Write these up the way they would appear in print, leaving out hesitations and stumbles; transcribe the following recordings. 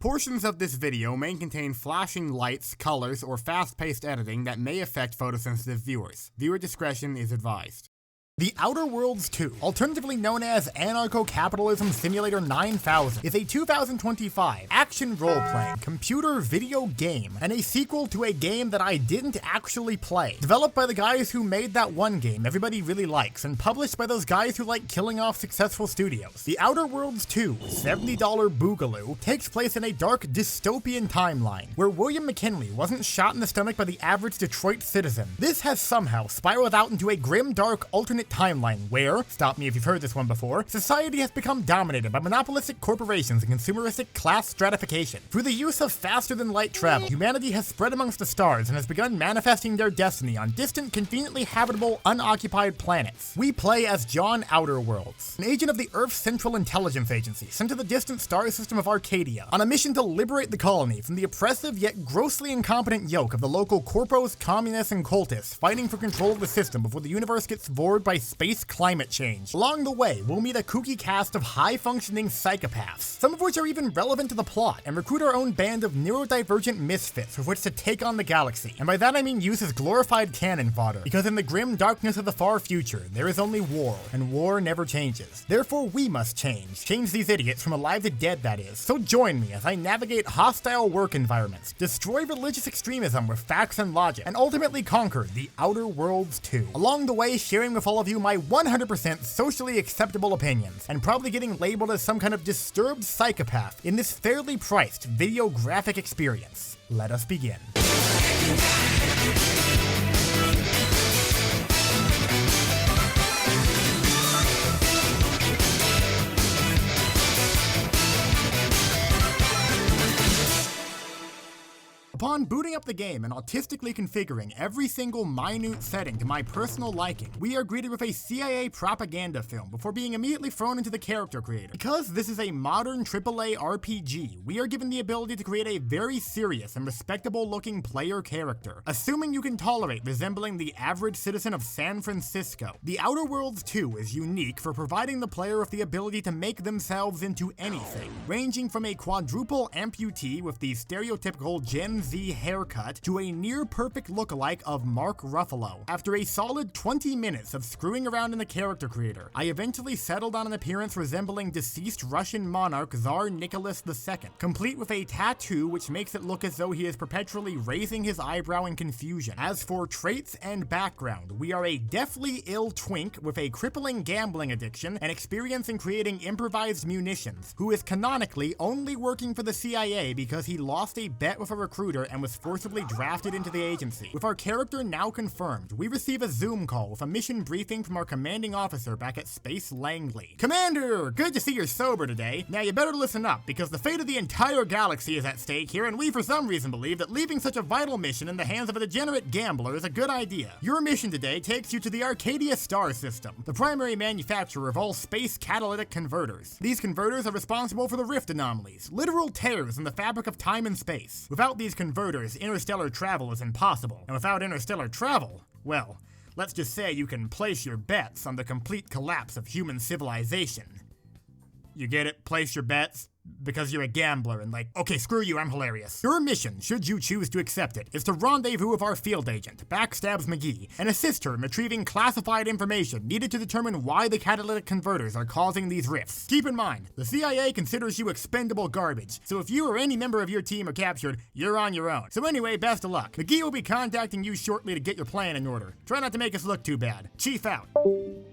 Portions of this video may contain flashing lights, colors, or fast-paced editing that may affect photosensitive viewers. Viewer discretion is advised. The Outerworlds 2, alternatively known as Anarcho-Capitalism Simulator 9000, is a 2025 action-role-playing computer video game and a sequel to a game that I didn't actually play. Developed by the guys who made that one game everybody really likes, and published by those guys who like killing off successful studios. The Outerworlds 2, $70 boogaloo, takes place in a dark dystopian timeline, where William McKinley wasn't shot in the stomach by the average Detroit citizen. This has somehow spiraled out into a grim, dark, alternate timeline where, stop me if you've heard this one before, society has become dominated by monopolistic corporations and consumeristic class stratification. Through the use of faster-than-light travel, humanity has spread amongst the stars and has begun manifesting their destiny on distant, conveniently habitable, unoccupied planets. We play as John Outerworlds, an agent of the Earth's Central Intelligence Agency, sent to the distant star system of Arcadia, on a mission to liberate the colony from the oppressive yet grossly incompetent yoke of the local corpos, communists, and cultists fighting for control of the system before the universe gets devoured by space climate change. Along the way, we'll meet a kooky cast of high-functioning psychopaths, some of which are even relevant to the plot, and recruit our own band of neurodivergent misfits with which to take on the galaxy. And by that I mean use as glorified cannon fodder, because in the grim darkness of the far future, there is only war, and war never changes. Therefore, we must change. Change these idiots from alive to dead, that is. So join me as I navigate hostile work environments, destroy religious extremism with facts and logic, and ultimately conquer the Outerworlds 2. Along the way, sharing with all of you my 100% socially acceptable opinions, and probably getting labeled as some kind of disturbed psychopath in this fairly priced videographic experience. Let us begin. Upon booting up the game and autistically configuring every single minute setting to my personal liking, we are greeted with a CIA propaganda film before being immediately thrown into the character creator. Because this is a modern AAA RPG, we are given the ability to create a very serious and respectable looking player character. Assuming you can tolerate resembling the average citizen of San Francisco, the Outerworlds 2 is unique for providing the player with the ability to make themselves into anything, ranging from a quadruple amputee with the stereotypical Gen Z haircut to a near-perfect lookalike of Mark Ruffalo. After a solid 20 minutes of screwing around in the character creator, I eventually settled on an appearance resembling deceased Russian monarch Tsar Nicholas II, complete with a tattoo which makes it look as though he is perpetually raising his eyebrow in confusion. As for traits and background, we are a deathly ill twink with a crippling gambling addiction and experience in creating improvised munitions, who is canonically only working for the CIA because he lost a bet with a recruiter and was forcibly drafted into the agency. With our character now confirmed, we receive a Zoom call with a mission briefing from our commanding officer back at Space Langley. Commander, good to see you're sober today. Now you better listen up, because the fate of the entire galaxy is at stake here, and we for some reason believe that leaving such a vital mission in the hands of a degenerate gambler is a good idea. Your mission today takes you to the Arcadia star system, the primary manufacturer of all space catalytic converters. These converters are responsible for the rift anomalies, literal tears in the fabric of time and space. Without these converters, interstellar travel is impossible. And without interstellar travel, well, let's just say you can place your bets on the complete collapse of human civilization. You get it? Place your bets? Because you're a gambler and like, okay, screw you, I'm hilarious. Your mission, should you choose to accept it, is to rendezvous with our field agent, Backstabs McGee, and assist her in retrieving classified information needed to determine why the catalytic converters are causing these rifts. Keep in mind, the CIA considers you expendable garbage, so if you or any member of your team are captured, you're on your own. So anyway, best of luck. McGee will be contacting you shortly to get your plan in order. Try not to make us look too bad. Chief out.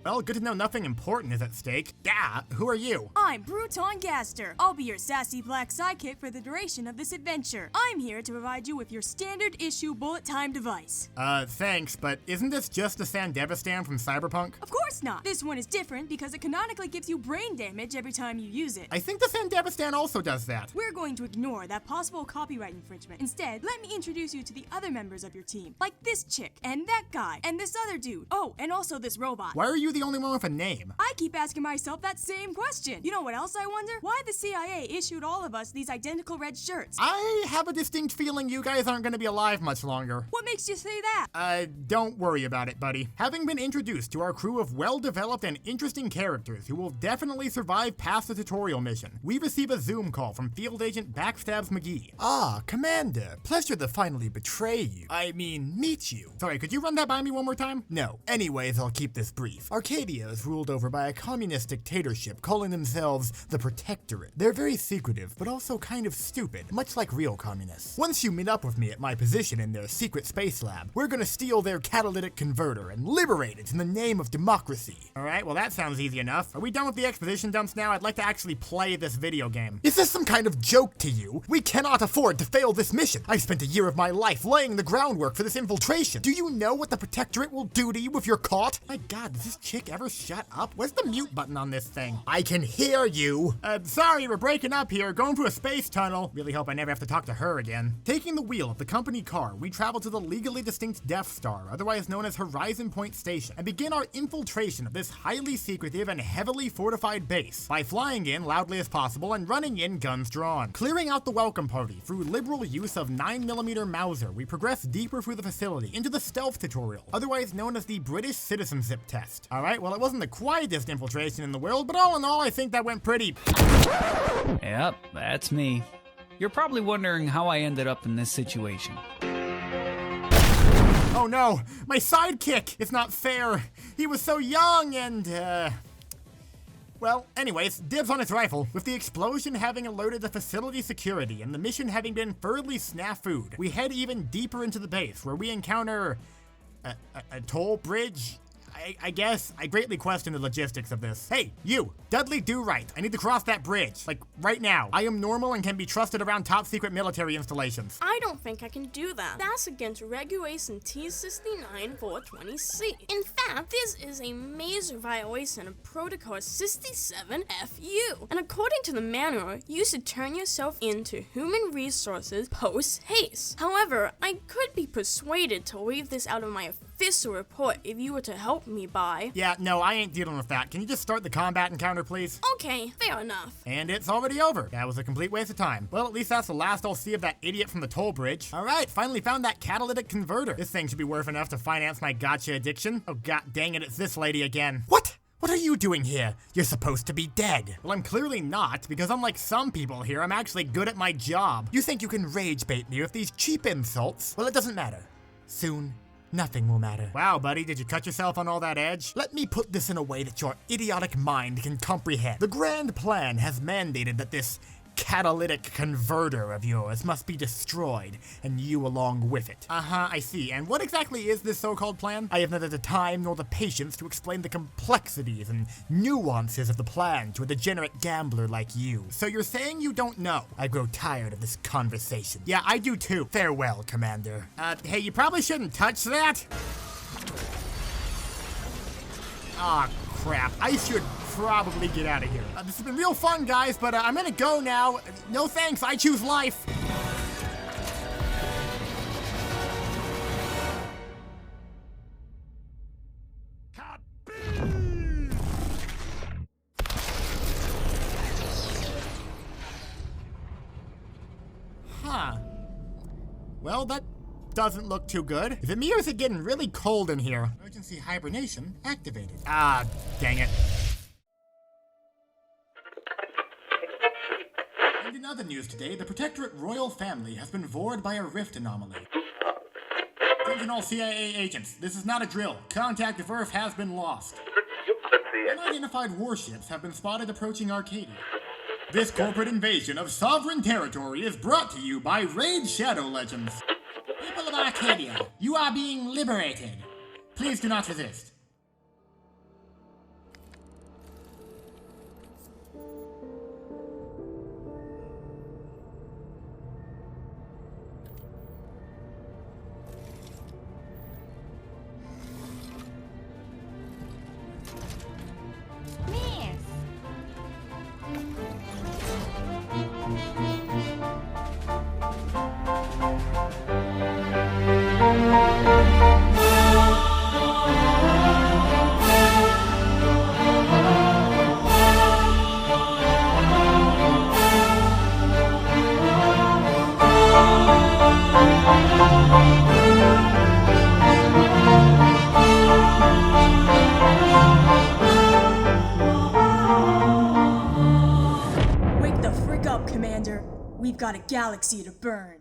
Well, good to know nothing important is at stake. Yeah, who are you? I'm Bruton Gaster. I'll be your sassy black sidekick for the duration of this adventure. I'm here to provide you with your standard issue bullet time device. Thanks, but isn't this just the Sandevistan from Cyberpunk? Of course not. This one is different because it canonically gives you brain damage every time you use it. I think the Sandevistan also does that. We're going to ignore that possible copyright infringement. Instead, let me introduce you to the other members of your team, like this chick, and that guy, and this other dude. Oh, and also this robot. Why are you the only one with a name? I keep asking myself that same question. You know what else I wonder? Why the CIA CIA issued all of us these identical red shirts. I have a distinct feeling you guys aren't gonna be alive much longer. What makes you say that? Don't worry about it, buddy. Having been introduced to our crew of well-developed and interesting characters who will definitely survive past the tutorial mission, we receive a Zoom call from Field Agent Backstabs McGee. Ah, Commander. Pleasure to finally betray you. I mean, meet you. Sorry, could you run that by me one more time? No. Anyways, I'll keep this brief. Arcadia is ruled over by a communist dictatorship calling themselves the Protectorate. They're very secretive, but also kind of stupid, much like real communists. Once you meet up with me at my position in their secret space lab, we're gonna steal their catalytic converter and liberate it in the name of democracy. Alright, well that sounds easy enough. Are we done with the exposition dumps now? I'd like to actually play this video game. Is this some kind of joke to you? We cannot afford to fail this mission. I spent a year of my life laying the groundwork for this infiltration. Do you know what the Protectorate will do to you if you're caught? My god, does this chick ever shut up? Where's the mute button on this thing? I can hear you. Sorry, we're breaking up here, going through a space tunnel. Really hope I never have to talk to her again. Taking the wheel of the company car, we travel to the legally distinct Death Star, otherwise known as Horizon Point Station, and begin our infiltration of this highly secretive and heavily fortified base by flying in loudly as possible and running in guns drawn. Clearing out the welcome party through liberal use of 9mm Mauser, we progress deeper through the facility into the stealth tutorial, otherwise known as the British citizenship test. Alright, well it wasn't the quietest infiltration in the world, but all in all I think that went pretty... Yep, that's me. You're probably wondering how I ended up in this situation. Oh no, my sidekick! It's not fair. He was so young and, well, anyways, dibs on his rifle. With the explosion having alerted the facility security and the mission having been thoroughly snafu'd, we head even deeper into the base where we encounter a toll bridge. I guess I greatly question the logistics of this. Hey, you, Dudley Do-Right. I need to cross that bridge, like right now. I am normal and can be trusted around top secret military installations. I don't think I can do that. That's against Regulation T69 420C. In fact, this is a major violation of Protocol 67FU. And according to the manual, you should turn yourself into human resources post-haste. However, I could be persuaded to leave this out of my official report if you were to help me by... Yeah, no, I ain't dealing with that. Can you just start the combat encounter, please? Okay, fair enough. And it's already over. That was a complete waste of time. Well, at least that's the last I'll see of that idiot from the toll bridge. Alright, finally found that catalytic converter. This thing should be worth enough to finance my gotcha addiction. Oh god dang it, it's this lady again. What? What are you doing here? You're supposed to be dead. Well, I'm clearly not, because unlike some people here, I'm actually good at my job. You think you can rage bait me with these cheap insults? Well, it doesn't matter. Soon, nothing will matter. Wow, buddy, did you cut yourself on all that edge? Let me put this in a way that your idiotic mind can comprehend. The grand plan has mandated that this catalytic converter of yours must be destroyed, and you along with it. I see. And what exactly is this so-called plan? I have neither the time nor the patience to explain the complexities and nuances of the plan to a degenerate gambler like you. So you're saying you don't know? I grow tired of this conversation. Yeah, I do too. Farewell, Commander. Hey, you probably shouldn't touch that. Aw, crap. I should probably get out of here. This has been real fun, guys, but I'm gonna go now. No thanks, I choose life. Huh. Well, that doesn't look too good. Is it me or is it getting really cold in here? Emergency hibernation activated. Ah, dang it. And in other news today, the Protectorate royal family has been vored by a rift anomaly. Attention all CIA agents, this is not a drill. Contact with Earth has been lost. Unidentified warships have been spotted approaching Arcadia. This corporate invasion of sovereign territory is brought to you by Raid Shadow Legends. People of Arcadia, you are being liberated. Please do not resist. We've got a galaxy to burn.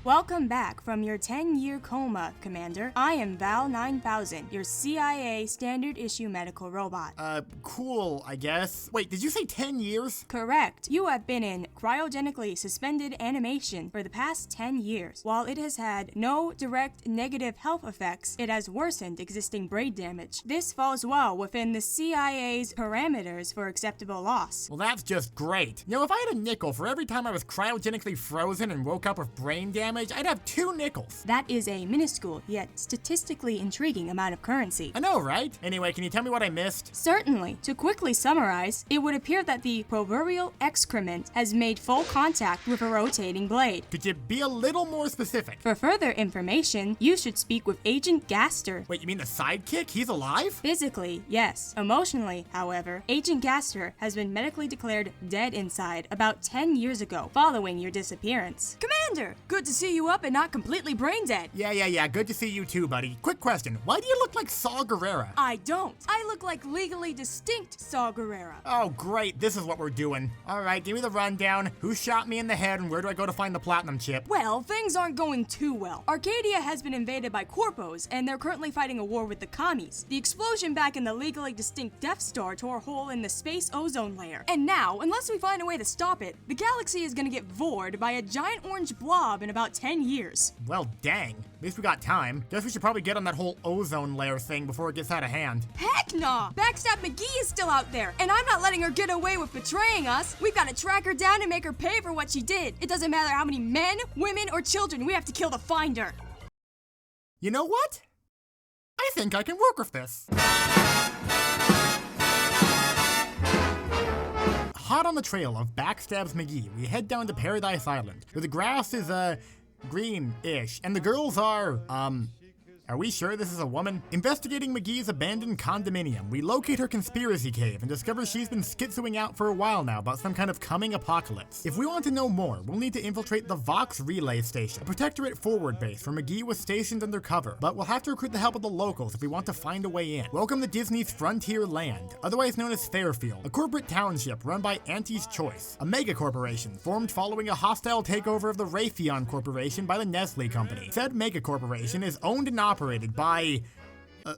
Welcome back from your 10-year coma, Commander. I am Val 9000, your CIA standard issue medical robot. Cool, I guess. Wait, did you say 10 years? Correct. You have been in cryogenically suspended animation for the past 10 years. While it has had no direct negative health effects, it has worsened existing brain damage. This falls well within the CIA's parameters for acceptable loss. Well, that's just great. You know, if I had a nickel for every time I was cryogenically frozen and woke up with brain damage, I'd have 2 nickels. That is a minuscule, yet statistically intriguing amount of currency. I know, right? Anyway, can you tell me what I missed? Certainly. To quickly summarize, it would appear that the proverbial excrement has made full contact with a rotating blade. Could you be a little more specific? For further information, you should speak with Agent Gaster. Wait, you mean the sidekick? He's alive? Physically, yes. Emotionally, however, Agent Gaster has been medically declared dead inside about 10 years ago, following your disappearance. Commander! Good to see you up and not completely brain dead. Yeah. Good to see you too, buddy. Quick question. Why do you look like Saw Gerrera? I don't. I look like legally distinct Saw Gerrera. Oh, great. This is what we're doing. All right, give me the rundown. Who shot me in the head and where do I go to find the platinum chip? Well, things aren't going too well. Arcadia has been invaded by corpos, and they're currently fighting a war with the commies. The explosion back in the legally distinct Death Star tore a hole in the space ozone layer. And now, unless we find a way to stop it, the galaxy is gonna get vored by a giant orange blob in about 10 years. Well, dang. At least we got time. Guess we should probably get on that whole ozone layer thing before it gets out of hand. Heck nah! Backstab McGee is still out there, and I'm not letting her get away with betraying us. We've got to track her down and make her pay for what she did. It doesn't matter how many men, women, or children we have to kill to find her. You know what? I think I can work with this. Hot on the trail of Backstabs McGee, we head down to Paradise Island, where the grass is, green-ish, and the girls are we sure this is a woman? Investigating McGee's abandoned condominium, we locate her conspiracy cave and discover she's been schizoing out for a while now about some kind of coming apocalypse. If we want to know more, we'll need to infiltrate the Vox Relay Station, a protectorate forward base where McGee was stationed undercover, but we'll have to recruit the help of the locals if we want to find a way in. Welcome to Disney's Frontier Land, otherwise known as Fairfield, a corporate township run by Auntie's Choice, a megacorporation formed following a hostile takeover of the Raytheon Corporation by the Nestle Company. Said megacorporation is owned and operated by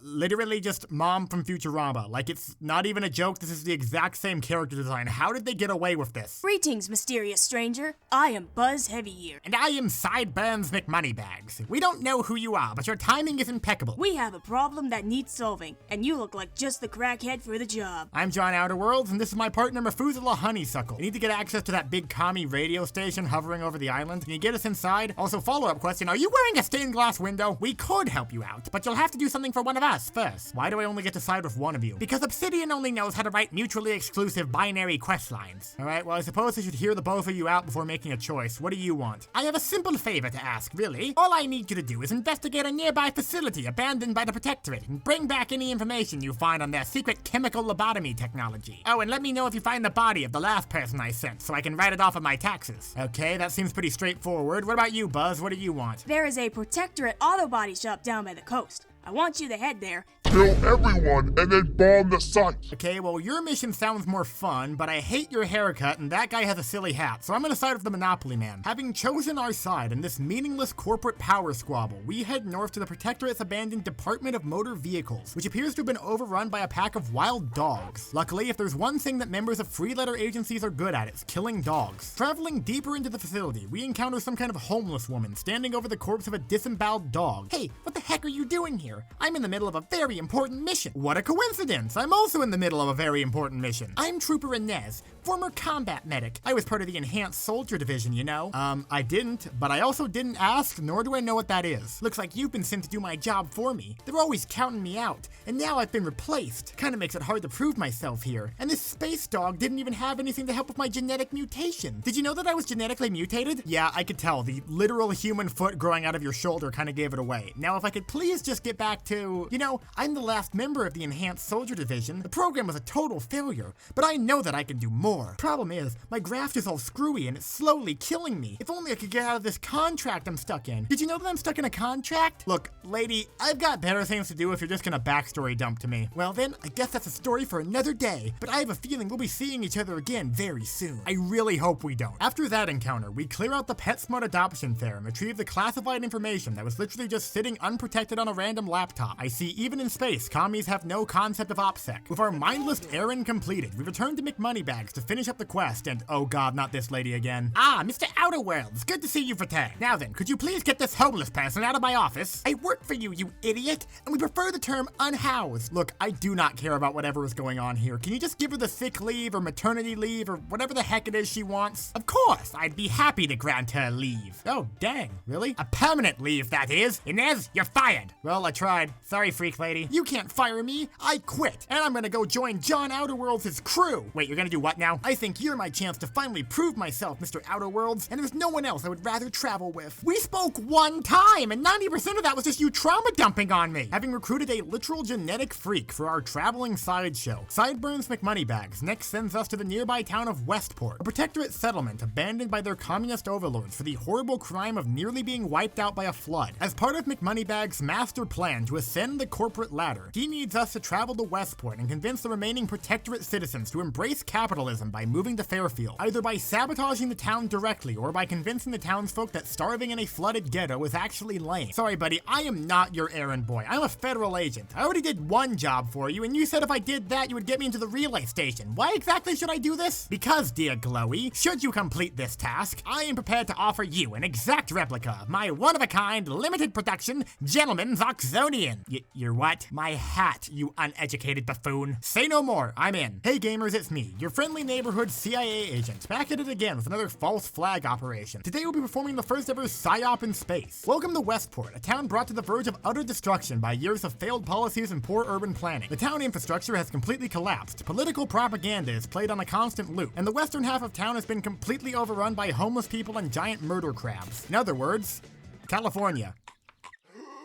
literally just Mom from Futurama. Like, it's not even a joke, this is the exact same character design. How did they get away with this? Greetings, mysterious stranger. I am Buzz Heavyear. And I am Sideburns McMoneybags. We don't know who you are, but your timing is impeccable. We have a problem that needs solving, and you look like just the crackhead for the job. I'm John Outerworlds, and this is my partner Methuselah Honeysuckle. You need to get access to that big commie radio station hovering over the island. Can you get us inside? Also, follow-up question, are you wearing a stained glass window? We could help you out, but you'll have to do something for one of us first. Why do I only get to side with one of you? Because Obsidian only knows how to write mutually exclusive binary quest lines. Alright, well I suppose I should hear the both of you out before making a choice. What do you want? I have a simple favor to ask, really. All I need you to do is investigate a nearby facility abandoned by the Protectorate and bring back any information you find on their secret chemical lobotomy technology. Oh, and let me know if you find the body of the last person I sent so I can write it off of my taxes. Okay, that seems pretty straightforward. What about you, Buzz? What do you want? There is a Protectorate auto body shop down by the coast. I want you to head there. Kill everyone and then bomb the site. Okay, well your mission sounds more fun, but I hate your haircut and that guy has a silly hat, so I'm gonna side with the Monopoly Man. Having chosen our side in this meaningless corporate power squabble, we head north to the Protectorate's abandoned Department of Motor Vehicles, which appears to have been overrun by a pack of wild dogs. Luckily, if there's one thing that members of free-letter agencies are good at, it's killing dogs. Traveling deeper into the facility, we encounter some kind of homeless woman standing over the corpse of a disemboweled dog. Hey, what the heck are you doing here? I'm in the middle of a very important mission. What a coincidence! I'm also in the middle of a very important mission. I'm Trooper Inez, former combat medic. I was part of the Enhanced Soldier Division, you know. I didn't, but I also didn't ask, nor do I know what that is. Looks like you've been sent to do my job for me. They're always counting me out, and now I've been replaced. Kinda makes it hard to prove myself here. And this space dog didn't even have anything to help with my genetic mutation. Did you know that I was genetically mutated? Yeah, I could tell. The literal human foot growing out of your shoulder kinda gave it away. Now, if I could please just get back to, you know, I'm the last member of the Enhanced Soldier Division. The program was a total failure, but I know that I can do more. more. Problem is, my graft is all screwy and it's slowly killing me. If only I could get out of this contract I'm stuck in. Did you know that I'm stuck in a contract? Look, lady, I've got better things to do if you're just gonna backstory dump to me. Well then, I guess that's a story for another day, but I have a feeling we'll be seeing each other again very soon. I really hope we don't. After that encounter, we clear out the PetSmart adoption fair and retrieve the classified information that was literally just sitting unprotected on a random laptop. I see even in space, commies have no concept of OPSEC. With our mindless errand completed, we return to McMoneybags to finish up the quest and, oh god, not this lady again. Ah, Mr. Outerworlds, good to see you've returned. Now then, could you please get this homeless person out of my office? I work for you, you idiot, and we prefer the term unhoused. Look, I do not care about whatever is going on here. Can you just give her the sick leave or maternity leave or whatever the heck it is she wants? Of course, I'd be happy to grant her leave. Oh, dang, really? A permanent leave, that is. Inez, you're fired. Well, I tried. Sorry, freak lady. You can't fire me. I quit, and I'm gonna go join John Outerworlds' crew. Wait, you're gonna do what now? I think you're my chance to finally prove myself, Mr. Outerworlds, and there's no one else I would rather travel with. We spoke one time, and 90% of that was just you trauma dumping on me. Having recruited a literal genetic freak for our traveling sideshow, Sideburns McMoneybags next sends us to the nearby town of Westport, a protectorate settlement abandoned by their communist overlords for the horrible crime of nearly being wiped out by a flood. As part of McMoneybags' master plan to ascend the corporate ladder, he needs us to travel to Westport and convince the remaining protectorate citizens to embrace capitalism by moving to Fairfield, either by sabotaging the town directly or by convincing the townsfolk that starving in a flooded ghetto is actually lame. Sorry, buddy, I am not your errand boy. I'm a federal agent. I already did one job for you, and you said if I did that, you would get me into the relay station. Why exactly should I do this? Because, dear Glowy, should you complete this task, I am prepared to offer you an exact replica of my one-of-a-kind, limited production, Gentleman's Oxonian. You're what? My hat, you uneducated buffoon. Say no more, I'm in. Hey gamers, it's me, your friendly neighborhood CIA agent, back at it again with another false flag operation. Today we'll be performing the first ever PSYOP in space. Welcome to Westport, a town brought to the verge of utter destruction by years of failed policies and poor urban planning. The town infrastructure has completely collapsed, political propaganda is played on a constant loop, and the western half of town has been completely overrun by homeless people and giant murder crabs. In other words, California.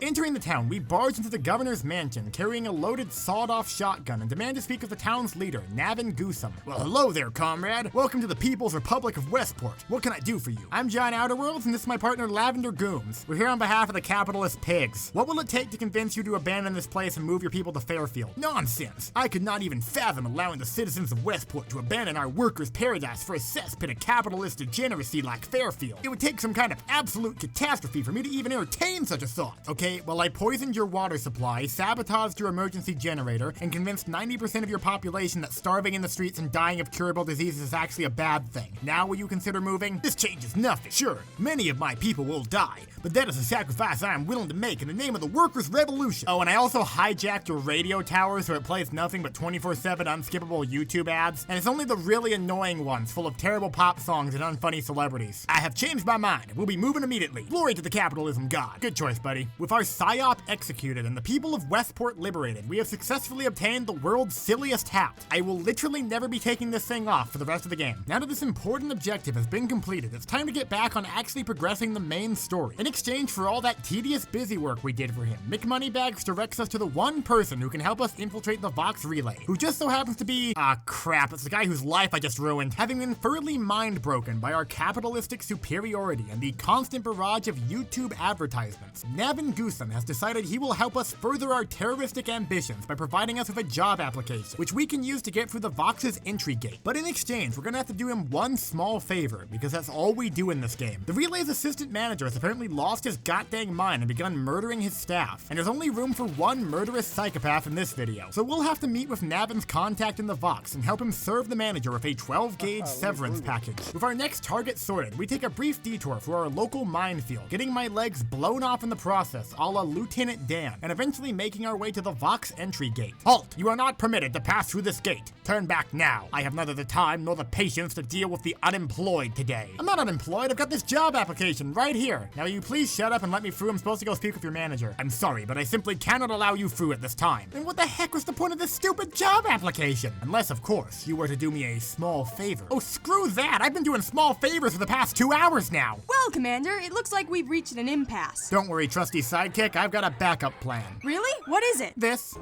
Entering the town, we barge into the governor's mansion, carrying a loaded, sawed-off shotgun, and demand to speak with the town's leader, Navin Goosum. Well, hello there, comrade. Welcome to the People's Republic of Westport. What can I do for you? I'm John Outerworlds, and this is my partner, Lavender Gooms. We're here on behalf of the capitalist pigs. What will it take to convince you to abandon this place and move your people to Fairfield? Nonsense. I could not even fathom allowing the citizens of Westport to abandon our workers' paradise for a cesspit of capitalist degeneracy like Fairfield. It would take some kind of absolute catastrophe for me to even entertain such a thought. Okay, well, I poisoned your water supply, sabotaged your emergency generator, and convinced 90% of your population that starving in the streets and dying of curable diseases is actually a bad thing. Now will you consider moving? This changes nothing. Sure, many of my people will die, but that is a sacrifice I am willing to make in the name of the workers' revolution. Oh, and I also hijacked your radio tower so it plays nothing but 24/7 unskippable YouTube ads, and it's only the really annoying ones full of terrible pop songs and unfunny celebrities. I have changed my mind. We'll be moving immediately. Glory to the capitalism god. Good choice, buddy. With our PSYOP executed and the people of Westport liberated, we have successfully obtained the world's silliest hat. I will literally never be taking this thing off for the rest of the game. Now that this important objective has been completed, it's time to get back on actually progressing the main story. In exchange for all that tedious busy work we did for him, McMoneybags directs us to the one person who can help us infiltrate the Vox relay, who just so happens to be, crap, it's the guy whose life I just ruined. Having been thoroughly mind-broken by our capitalistic superiority and the constant barrage of YouTube advertisements, Navin Goosum has decided he will help us further our terroristic ambitions by providing us with a job application, which we can use to get through the Vox's entry gate. But in exchange, we're gonna have to do him one small favor, because that's all we do in this game. The relay's assistant manager has apparently lost his goddamn mind and begun murdering his staff, and there's only room for one murderous psychopath in this video. So we'll have to meet with Navin's contact in the Vox and help him serve the manager with a 12-gauge severance package. With our next target sorted, we take a brief detour through our local minefield, getting my legs blown off in the process, a la Lieutenant Dan, and eventually making our way to the Vox entry gate. Halt! You are not permitted to pass through this gate. Turn back now. I have neither the time nor the patience to deal with the unemployed today. I'm not unemployed, I've got this job application right here. Now will you please shut up and let me through? I'm supposed to go speak with your manager. I'm sorry, but I simply cannot allow you through at this time. And what the heck was the point of this stupid job application? Unless, of course, you were to do me a small favor. Oh, screw that! I've been doing small favors for the past 2 hours now. Well, Commander, it looks like we've reached an impasse. Don't worry, trusty sidekick, I've got a backup plan. Really? What is it? This.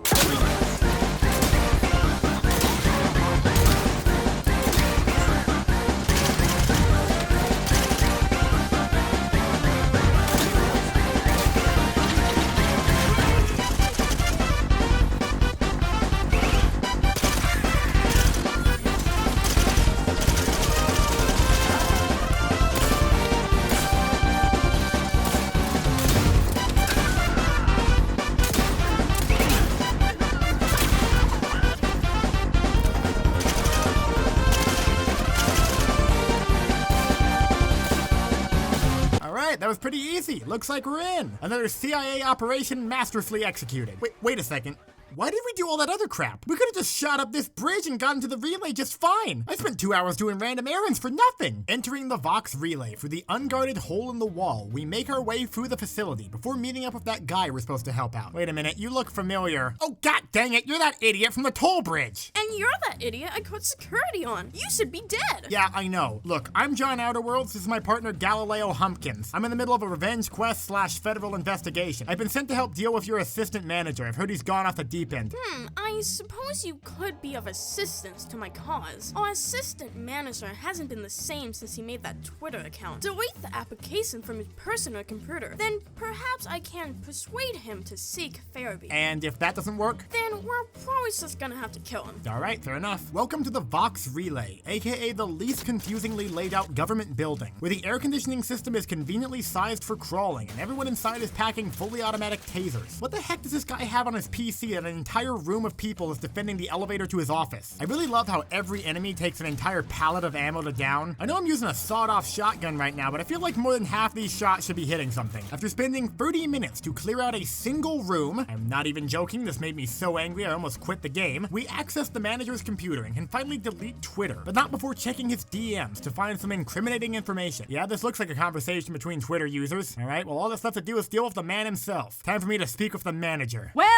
Alright, that was pretty easy. Looks like we're in. Another CIA operation masterfully executed. Wait a second. Why did we do all that other crap? We could have just shot up this bridge and gotten to the relay just fine. I spent 2 hours doing random errands for nothing. Entering the Vox relay through the unguarded hole in the wall, we make our way through the facility before meeting up with that guy we're supposed to help out. Wait a minute, you look familiar. Oh, god dang it, you're that idiot from the toll bridge. And you're that idiot I caught security on. You should be dead. Yeah, I know. Look, I'm John Outerworlds. This is my partner Galileo Humpkins. I'm in the middle of a revenge quest / federal investigation. I've been sent to help deal with your assistant manager. I've heard he's gone off the deep end. I suppose you could be of assistance to my cause. Our assistant manager hasn't been the same since he made that Twitter account. Delete the application from his personal computer. Then perhaps I can persuade him to seek therapy. And if that doesn't work? Then we're probably just gonna have to kill him. Alright, fair enough. Welcome to the Vox Relay, aka the least confusingly laid out government building, where the air conditioning system is conveniently sized for crawling and everyone inside is packing fully automatic tasers. What the heck does this guy have on his PC that an entire room of people is defending the elevator to his office? I really love how every enemy takes an entire pallet of ammo to down. I know I'm using a sawed-off shotgun right now, but I feel like more than half these shots should be hitting something. After spending 30 minutes to clear out a single room, I'm not even joking, this made me so angry I almost quit the game, we access the manager's computer and can finally delete Twitter, but not before checking his DMs to find some incriminating information. Yeah, this looks like a conversation between Twitter users. Alright, well all that's left to do is deal with the man himself. Time for me to speak with the manager. Well,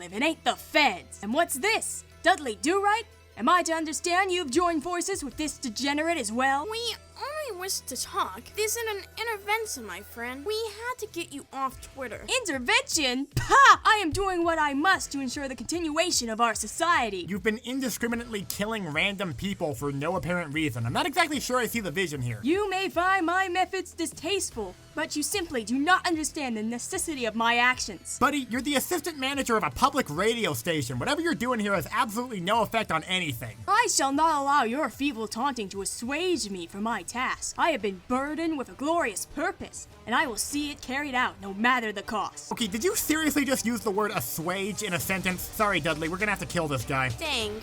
if it ain't the feds. And what's this? Dudley Do-Right? Am I to understand you've joined forces with this degenerate as well? We only wish to talk. This isn't an intervention, my friend. We had to get you off Twitter. Intervention? Pah! I am doing what I must to ensure the continuation of our society. You've been indiscriminately killing random people for no apparent reason. I'm not exactly sure I see the vision here. You may find my methods distasteful, but you simply do not understand the necessity of my actions. Buddy, you're the assistant manager of a public radio station. Whatever you're doing here has absolutely no effect on anything. I shall not allow your feeble taunting to assuage me from my task. I have been burdened with a glorious purpose, and I will see it carried out no matter the cost. Okay, did you seriously just use the word assuage in a sentence? Sorry, Dudley, we're gonna have to kill this guy. Dang.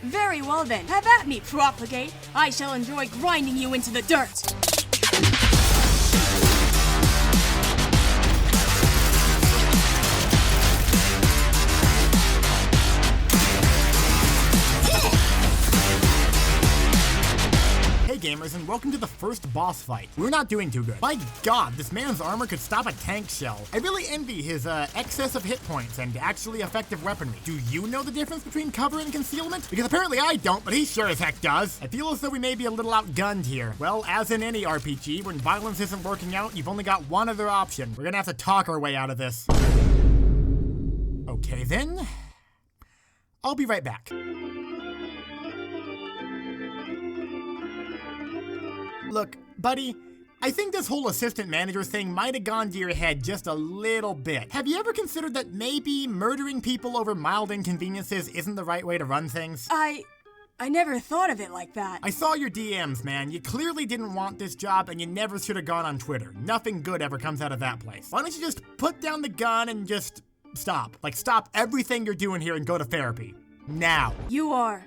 Very well then, have at me, Profligate. I shall enjoy grinding you into the dirt. Gamers, and welcome to the first boss fight. We're not doing too good. My god, this man's armor could stop a tank shell. I really envy his excess of hit points and actually effective weaponry. Do you know the difference between cover and concealment? Because apparently I don't, but he sure as heck does. I feel as though we may be a little outgunned here. Well, as in any RPG, when violence isn't working out, you've only got one other option. We're gonna have to talk our way out of this. Okay then. I'll be right back. Look, buddy, I think this whole assistant manager thing might have gone to your head just a little bit. Have you ever considered that maybe murdering people over mild inconveniences isn't the right way to run things? I never thought of it like that. I saw your DMs, man. You clearly didn't want this job and you never should have gone on Twitter. Nothing good ever comes out of that place. Why don't you just put down the gun and just stop? Like, stop everything you're doing here and go to therapy. Now. You are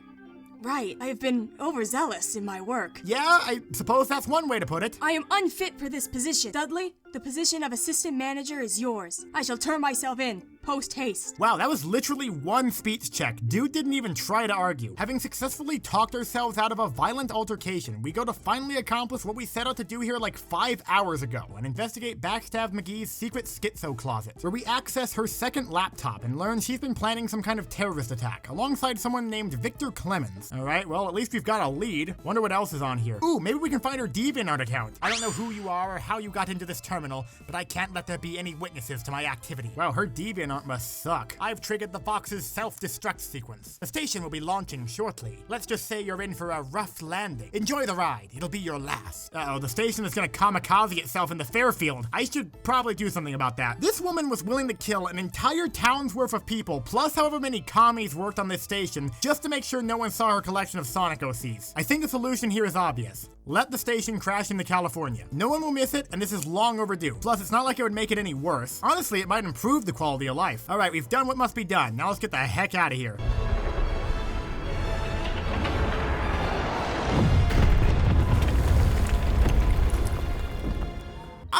right. I have been overzealous in my work. Yeah, I suppose that's one way to put it. I am unfit for this position. Dudley, the position of assistant manager is yours. I shall turn myself in, post haste. Wow, that was literally one speech check. Dude didn't even try to argue. Having successfully talked ourselves out of a violent altercation, we go to finally accomplish what we set out to do here like 5 hours ago and investigate Backstab McGee's secret schizo closet, where we access her second laptop and learn she's been planning some kind of terrorist attack alongside someone named Victor Clemens. Alright, well, at least we've got a lead. Wonder what else is on here. Ooh, maybe we can find her DeviantArt account. I don't know who you are or how you got into this terminal, but I can't let there be any witnesses to my activity. Wow, her DeviantArt must suck. I've triggered the Fox's self-destruct sequence. The station will be launching shortly. Let's just say you're in for a rough landing. Enjoy the ride. It'll be your last. Uh-oh, the station is gonna kamikaze itself in the Fairfield. I should probably do something about that. This woman was willing to kill an entire town's worth of people, plus however many commies worked on this station, just to make sure no one saw her collection of Sonic OCs. I think the solution here is obvious. Let the station crash into California. No one will miss it, and this is long overdue. Plus, it's not like it would make it any worse. Honestly, it might improve the quality of life. Alright, we've done what must be done. Now let's get the heck out of here.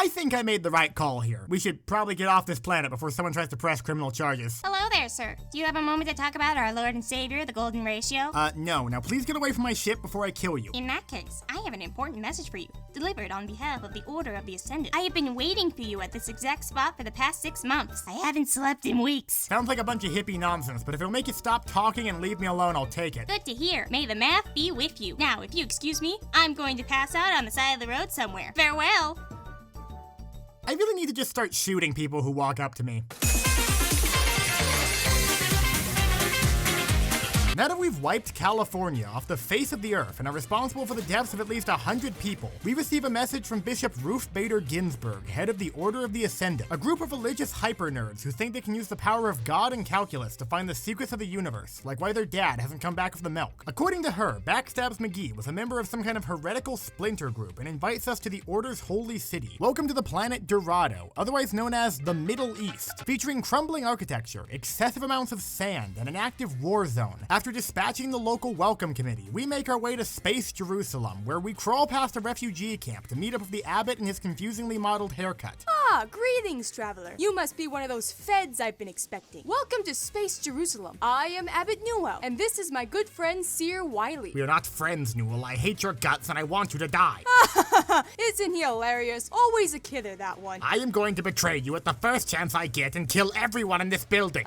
I think I made the right call here. We should probably get off this planet before someone tries to press criminal charges. Hello there, sir. Do you have a moment to talk about our Lord and Savior, the Golden Ratio? No. Now please get away from my ship before I kill you. In that case, I have an important message for you, delivered on behalf of the Order of the Ascendant. I have been waiting for you at this exact spot for the past 6 months. I haven't slept in weeks. Sounds like a bunch of hippie nonsense, but if it'll make you stop talking and leave me alone, I'll take it. Good to hear. May the math be with you. Now, if you excuse me, I'm going to pass out on the side of the road somewhere. Farewell. I really need to just start shooting people who walk up to me. Now that we've wiped California off the face of the earth and are responsible for the deaths of at least 100 people, we receive a message from Bishop Ruth Bader Ginsburg, head of the Order of the Ascendant, a group of religious hyper-nerds who think they can use the power of God and calculus to find the secrets of the universe, like why their dad hasn't come back with the milk. According to her, Backstabs McGee was a member of some kind of heretical splinter group and invites us to the Order's holy city. Welcome to the planet Dorado, otherwise known as the Middle East, featuring crumbling architecture, excessive amounts of sand, and an active war zone. After dispatching the local welcome committee, we make our way to Space Jerusalem, where we crawl past a refugee camp to meet up with the abbot and his confusingly modeled haircut. Ah, greetings, traveler. You must be one of those feds I've been expecting. Welcome to Space Jerusalem. I am Abbot Newell, and this is my good friend Seer Wiley. We are not friends, Newell. I hate your guts and I want you to die. Isn't he hilarious? Always a kidder, that one. I am going to betray you at the first chance I get and kill everyone in this building.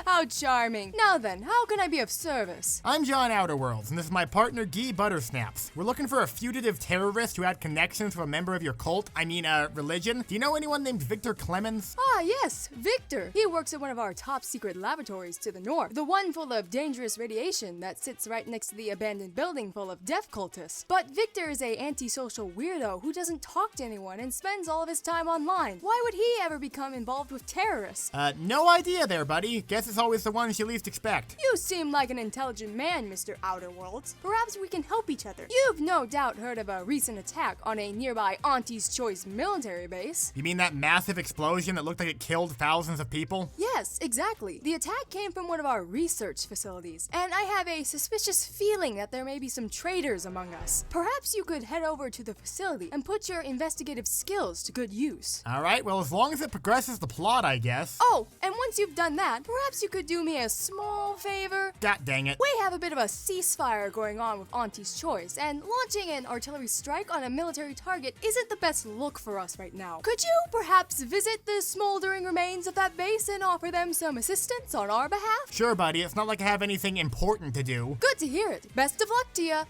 How charming. Now then, how can I be of service? I'm John Outerworlds, and this is my partner Guy Buttersnaps. We're looking for a fugitive terrorist who had connections to a member of your cult, religion. Do you know anyone named Victor Clemens? Ah, yes, Victor. He works at one of our top secret laboratories to the north, the one full of dangerous radiation that sits right next to the abandoned building full of death cultists. But Victor is a antisocial weirdo who doesn't talk to anyone and spends all of his time online. Why would he ever become involved with terrorists? No idea there, buddy. Guess it's always the ones you least expect. You seem like an intelligent man, Mr. Outerworlds. Perhaps we can help each other. You've no doubt heard of a recent attack on a nearby Auntie's Choice military base. You mean that massive explosion that looked like it killed thousands of people? Yes, exactly. The attack came from one of our research facilities, and I have a suspicious feeling that there may be some traitors among us. Perhaps you could head over to the facility and put your investigative skills to good use. Alright, well, as long as it progresses the plot, I guess. Oh, and once you've done that, perhaps you could do me a small favor. God dang it. We have a bit of a ceasefire going on with Auntie's Choice, and launching an artillery strike on a military target isn't the best look for us right now. Could you perhaps visit the smoldering remains of that base and offer them some assistance on our behalf? Sure, buddy. It's not like I have anything important to do. Good to hear it. Best of luck to ya.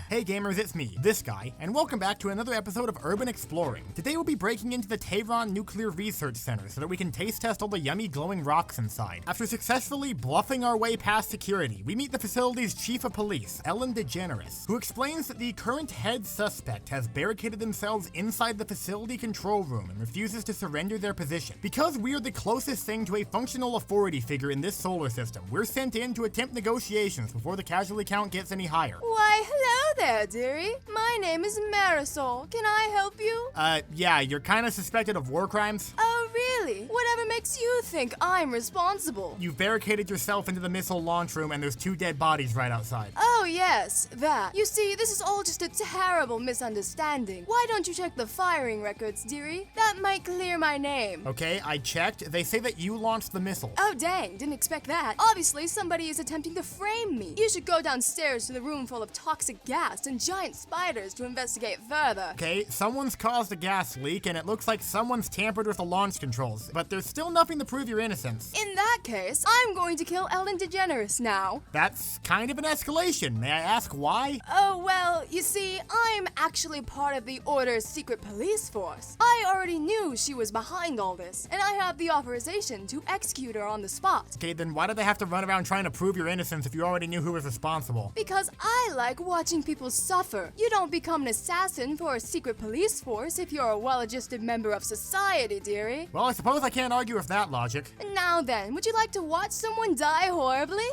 Hey gamers, it's me, this guy, and welcome back to another episode of Urban Exploring. Today we'll be breaking into the Tehran Nuclear Research Center so that we can taste test all the yummy glowing rocks inside. After successfully bluffing our way past security, we meet the facility's chief of police, Ellen DeGeneres, who explains that the current head suspect has barricaded themselves inside the facility control room and refuses to surrender their position. Because we are the closest thing to a functional authority figure in this solar system, we're sent in to attempt negotiations before the casualty count gets any higher. Why, hello there, dearie. My name is Marisol. Can I help you? Yeah, you're kinda suspected of war crimes. Oh, really? Whatever makes you think I'm responsible? You've barricaded yourself into the missile launch room and there's 2 dead bodies right outside. Oh, yes, that. You see, this is all just a terrible misunderstanding. Why don't you check the firing records, dearie? That might clear my name. Okay, I checked. They say that you launched the missile. Oh, dang, didn't expect that. Obviously, somebody is attempting to frame me. You should go downstairs to the room full of toxic gas and giant spiders to investigate further. Okay, someone's caused a gas leak and it looks like someone's tampered with the launch controls, but there's still nothing to prove your innocence. In that case, I'm going to kill Ellen DeGeneres now. That's kind of an escalation. May I ask why? Oh, well, you see, I'm actually part of the Order's secret police force. I already knew she was behind all this, and I have the authorization to execute her on the spot. Okay, then why did they have to run around trying to prove your innocence if you already knew who was responsible? Because I like watching people suffer. You don't become an assassin for a secret police force if you're a well-adjusted member of society, dearie. Well, I suppose I can't argue with that logic. Now then, would you like to watch someone die horribly?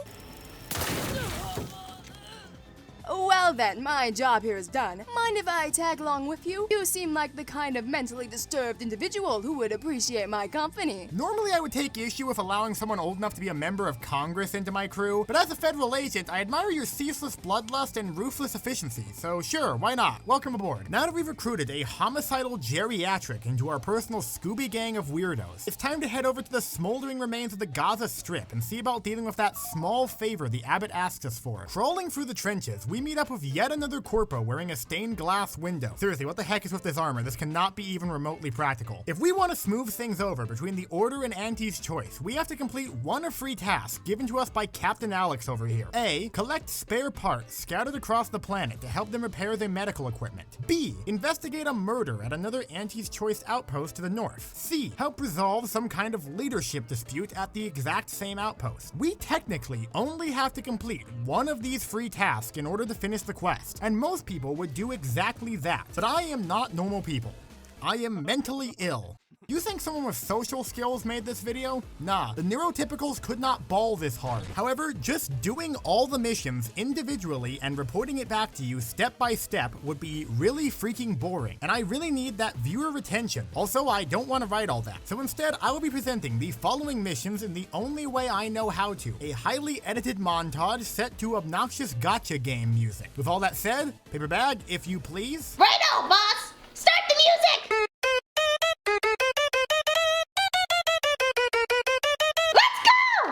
Well then, my job here is done. Mind if I tag along with you? You seem like the kind of mentally disturbed individual who would appreciate my company. Normally I would take issue with allowing someone old enough to be a member of Congress into my crew, but as a federal agent, I admire your ceaseless bloodlust and ruthless efficiency, so sure, why not? Welcome aboard. Now that we've recruited a homicidal geriatric into our personal Scooby gang of weirdos, it's time to head over to the smoldering remains of the Gaza Strip and see about dealing with that small favor the abbot asked us for. Crawling through the trenches, we meet up with yet another corpo wearing a stained glass window. Seriously, what the heck is with this armor? This cannot be even remotely practical. If we want to smooth things over between the Order and Auntie's choice, we have to complete one of three tasks given to us by Captain Alex over here. A. Collect spare parts scattered across the planet to help them repair their medical equipment. B. Investigate a murder at another Auntie's choice outpost to the north. C. Help resolve some kind of leadership dispute at the exact same outpost. We technically only have to complete one of these three tasks in order to finish the quest, and most people would do exactly that. But I am not normal people. I am mentally ill. You think someone with social skills made this video? Nah, the neurotypicals could not ball this hard. However, just doing all the missions individually and reporting it back to you step by step would be really freaking boring, and I really need that viewer retention. Also, I don't want to write all that, so instead I will be presenting the following missions in the only way I know how to, a highly edited montage set to obnoxious gotcha game music. With all that said, paper bag, if you please. Righto, boss! Start the music!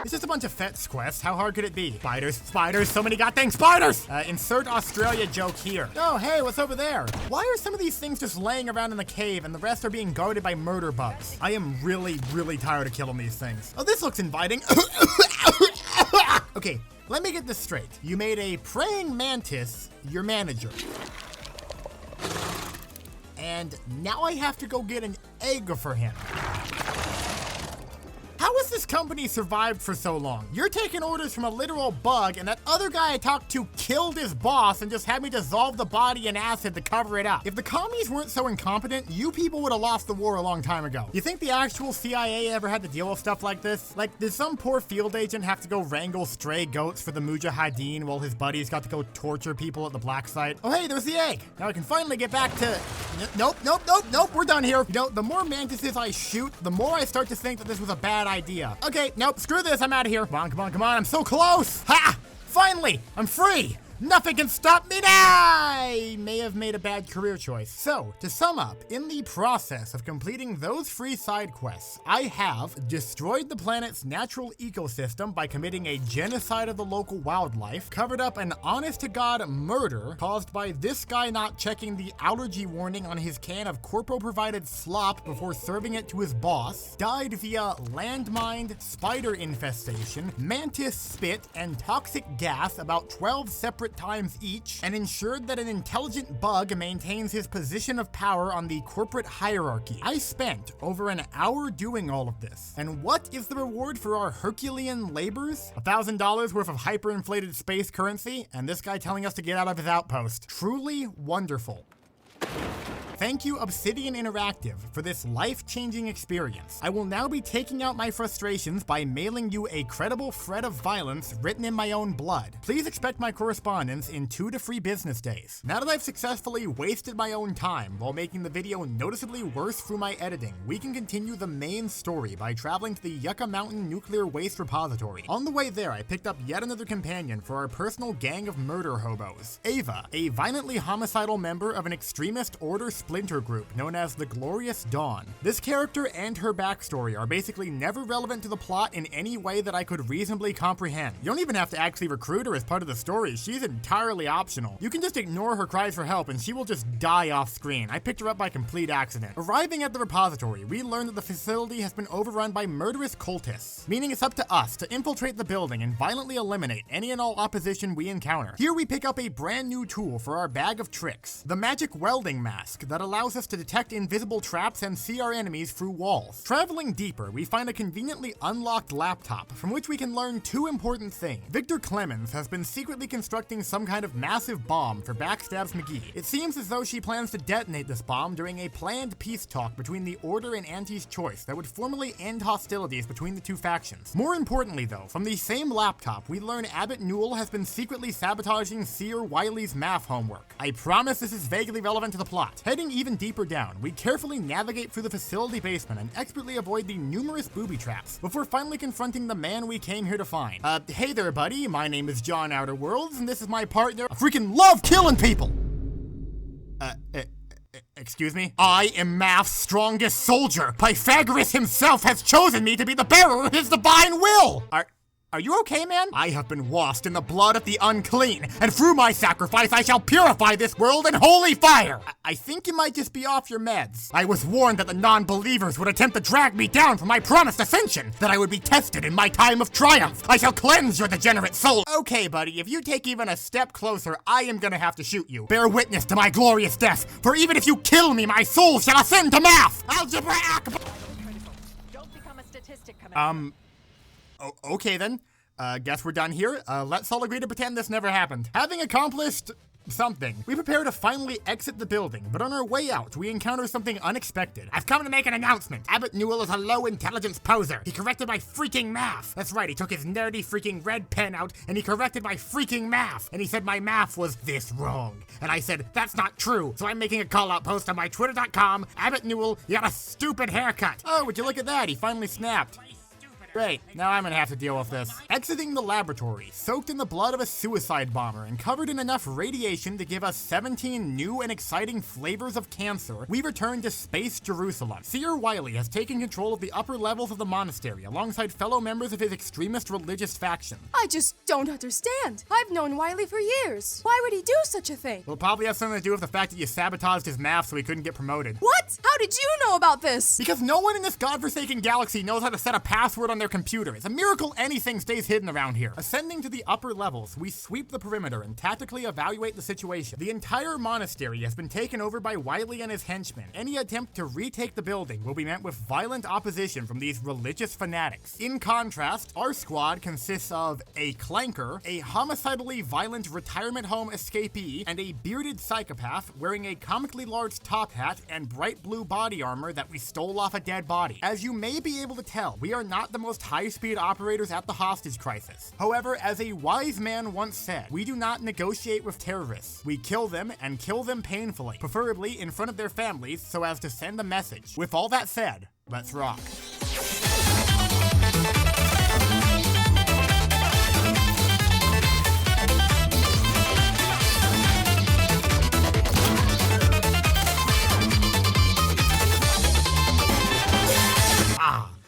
It's just a bunch of Fetch quests. How hard could it be? Spiders, spiders, so many goddamn spiders! Insert Australia joke here. Oh, hey, what's over there? Why are some of these things just laying around in the cave and the rest are being guarded by murder bugs? I am really, really tired of killing these things. Oh, this looks inviting. Okay, let me get this straight. You made a praying mantis your manager. And now I have to go get an egg for him. How has this company survived for so long? You're taking orders from a literal bug, and that other guy I talked to killed his boss and just had me dissolve the body in acid to cover it up. If the commies weren't so incompetent, you people would have lost the war a long time ago. You think the actual CIA ever had to deal with stuff like this? Like, did some poor field agent have to go wrangle stray goats for the Mujahideen while his buddies got to go torture people at the black site? Oh hey, there's the egg! Now I can finally get back to... Nope, we're done here. You know, the more mantises I shoot, the more I start to think that this was a bad idea. Okay, nope, screw this, I'm out of here. Come on, I'm so close! Ha! Finally, I'm free! Nothing can stop me now! I may have made a bad career choice. So, to sum up, in the process of completing those free side quests, I have destroyed the planet's natural ecosystem by committing a genocide of the local wildlife, covered up an honest-to-God murder caused by this guy not checking the allergy warning on his can of corpo-provided slop before serving it to his boss, died via landmine, spider infestation, mantis spit, and toxic gas about 12 separate times each, and ensured that an intelligent bug maintains his position of power on the corporate hierarchy. I spent over an hour doing all of this. And what is the reward for our Herculean labors? $1,000 worth of hyperinflated space currency, and this guy telling us to get out of his outpost. Truly wonderful. Thank you, Obsidian Interactive, for this life-changing experience. I will now be taking out my frustrations by mailing you a credible threat of violence written in my own blood. Please expect my correspondence in 2 to 3 business days. Now that I've successfully wasted my own time while making the video noticeably worse through my editing, we can continue the main story by traveling to the Yucca Mountain Nuclear Waste Repository. On the way there, I picked up yet another companion for our personal gang of murder hobos. Ava, a violently homicidal member of an extremist order splinter group known as the Glorious Dawn. This character and her backstory are basically never relevant to the plot in any way that I could reasonably comprehend. You don't even have to actually recruit her as part of the story. She's entirely optional. You can just ignore her cries for help and she will just die off screen. I picked her up by complete accident. Arriving at the repository, we learn that the facility has been overrun by murderous cultists, meaning it's up to us to infiltrate the building and violently eliminate any and all opposition we encounter. Here we pick up a brand new tool for our bag of tricks, the magic welding mask that that allows us to detect invisible traps and see our enemies through walls. Traveling deeper, we find a conveniently unlocked laptop, from which we can learn two important things. Victor Clemens has been secretly constructing some kind of massive bomb for Backstabs McGee. It seems as though she plans to detonate this bomb during a planned peace talk between the Order and Auntie's Choice that would formally end hostilities between the two factions. More importantly though, from the same laptop, we learn Abbott Newell has been secretly sabotaging Seer Wiley's math homework. I promise this is vaguely relevant to the plot. Heading even deeper down, we carefully navigate through the facility basement and expertly avoid the numerous booby traps before finally confronting the man we came here to find. Hey there buddy, my name is John Outerworlds and this is my partner. I freaking love killing people! Excuse me? I am Math's strongest soldier. Pythagoras himself has chosen me to be the bearer of his divine will! Are you okay, man? I have been washed in the blood of the unclean, and through my sacrifice I shall purify this world in holy fire! I think you might just be off your meds. I was warned that the non-believers would attempt to drag me down from my promised ascension, that I would be tested in my time of triumph. I shall cleanse your degenerate soul. Okay, buddy, if you take even a step closer, I am gonna have to shoot you. Bear witness to my glorious death, for even if you kill me, my soul shall ascend to math! Algebra Don't become a statistic, Commander. Okay then. Guess we're done here. Let's all agree to pretend this never happened. Having accomplished something, we prepare to finally exit the building, but on our way out, we encounter something unexpected. I've come to make an announcement. Abbott Newell is a low-intelligence poser. He corrected my freaking math. That's right, he took his nerdy freaking red pen out, and he corrected my freaking math. And he said my math was this wrong. And I said, that's not true. So I'm making a call-out post on my twitter.com. Abbott Newell, you got a stupid haircut. Oh, would you look at that? He finally snapped. Great, now I'm gonna have to deal with this. Exiting the laboratory, soaked in the blood of a suicide bomber and covered in enough radiation to give us 17 new and exciting flavors of cancer, we return to Space Jerusalem. Seer Wiley has taken control of the upper levels of the monastery alongside fellow members of his extremist religious faction. I just don't understand. I've known Wiley for years. Why would he do such a thing? It'll probably have something to do with the fact that you sabotaged his math so he couldn't get promoted. What? How did you know about this? Because no one in this godforsaken galaxy knows how to set a password on their computer. It's a miracle anything stays hidden around here. Ascending to the upper levels, we sweep the perimeter and tactically evaluate the situation. The entire monastery has been taken over by Wiley and his henchmen. Any attempt to retake the building will be met with violent opposition from these religious fanatics. In contrast, our squad consists of a clanker, a homicidally violent retirement home escapee, and a bearded psychopath wearing a comically large top hat and bright blue body armor that we stole off a dead body. As you may be able to tell, we are not the most high-speed operators at the hostage crisis. However, as a wise man once said, we do not negotiate with terrorists. We kill them and kill them painfully, preferably in front of their families so as to send a message. With all that said, let's rock.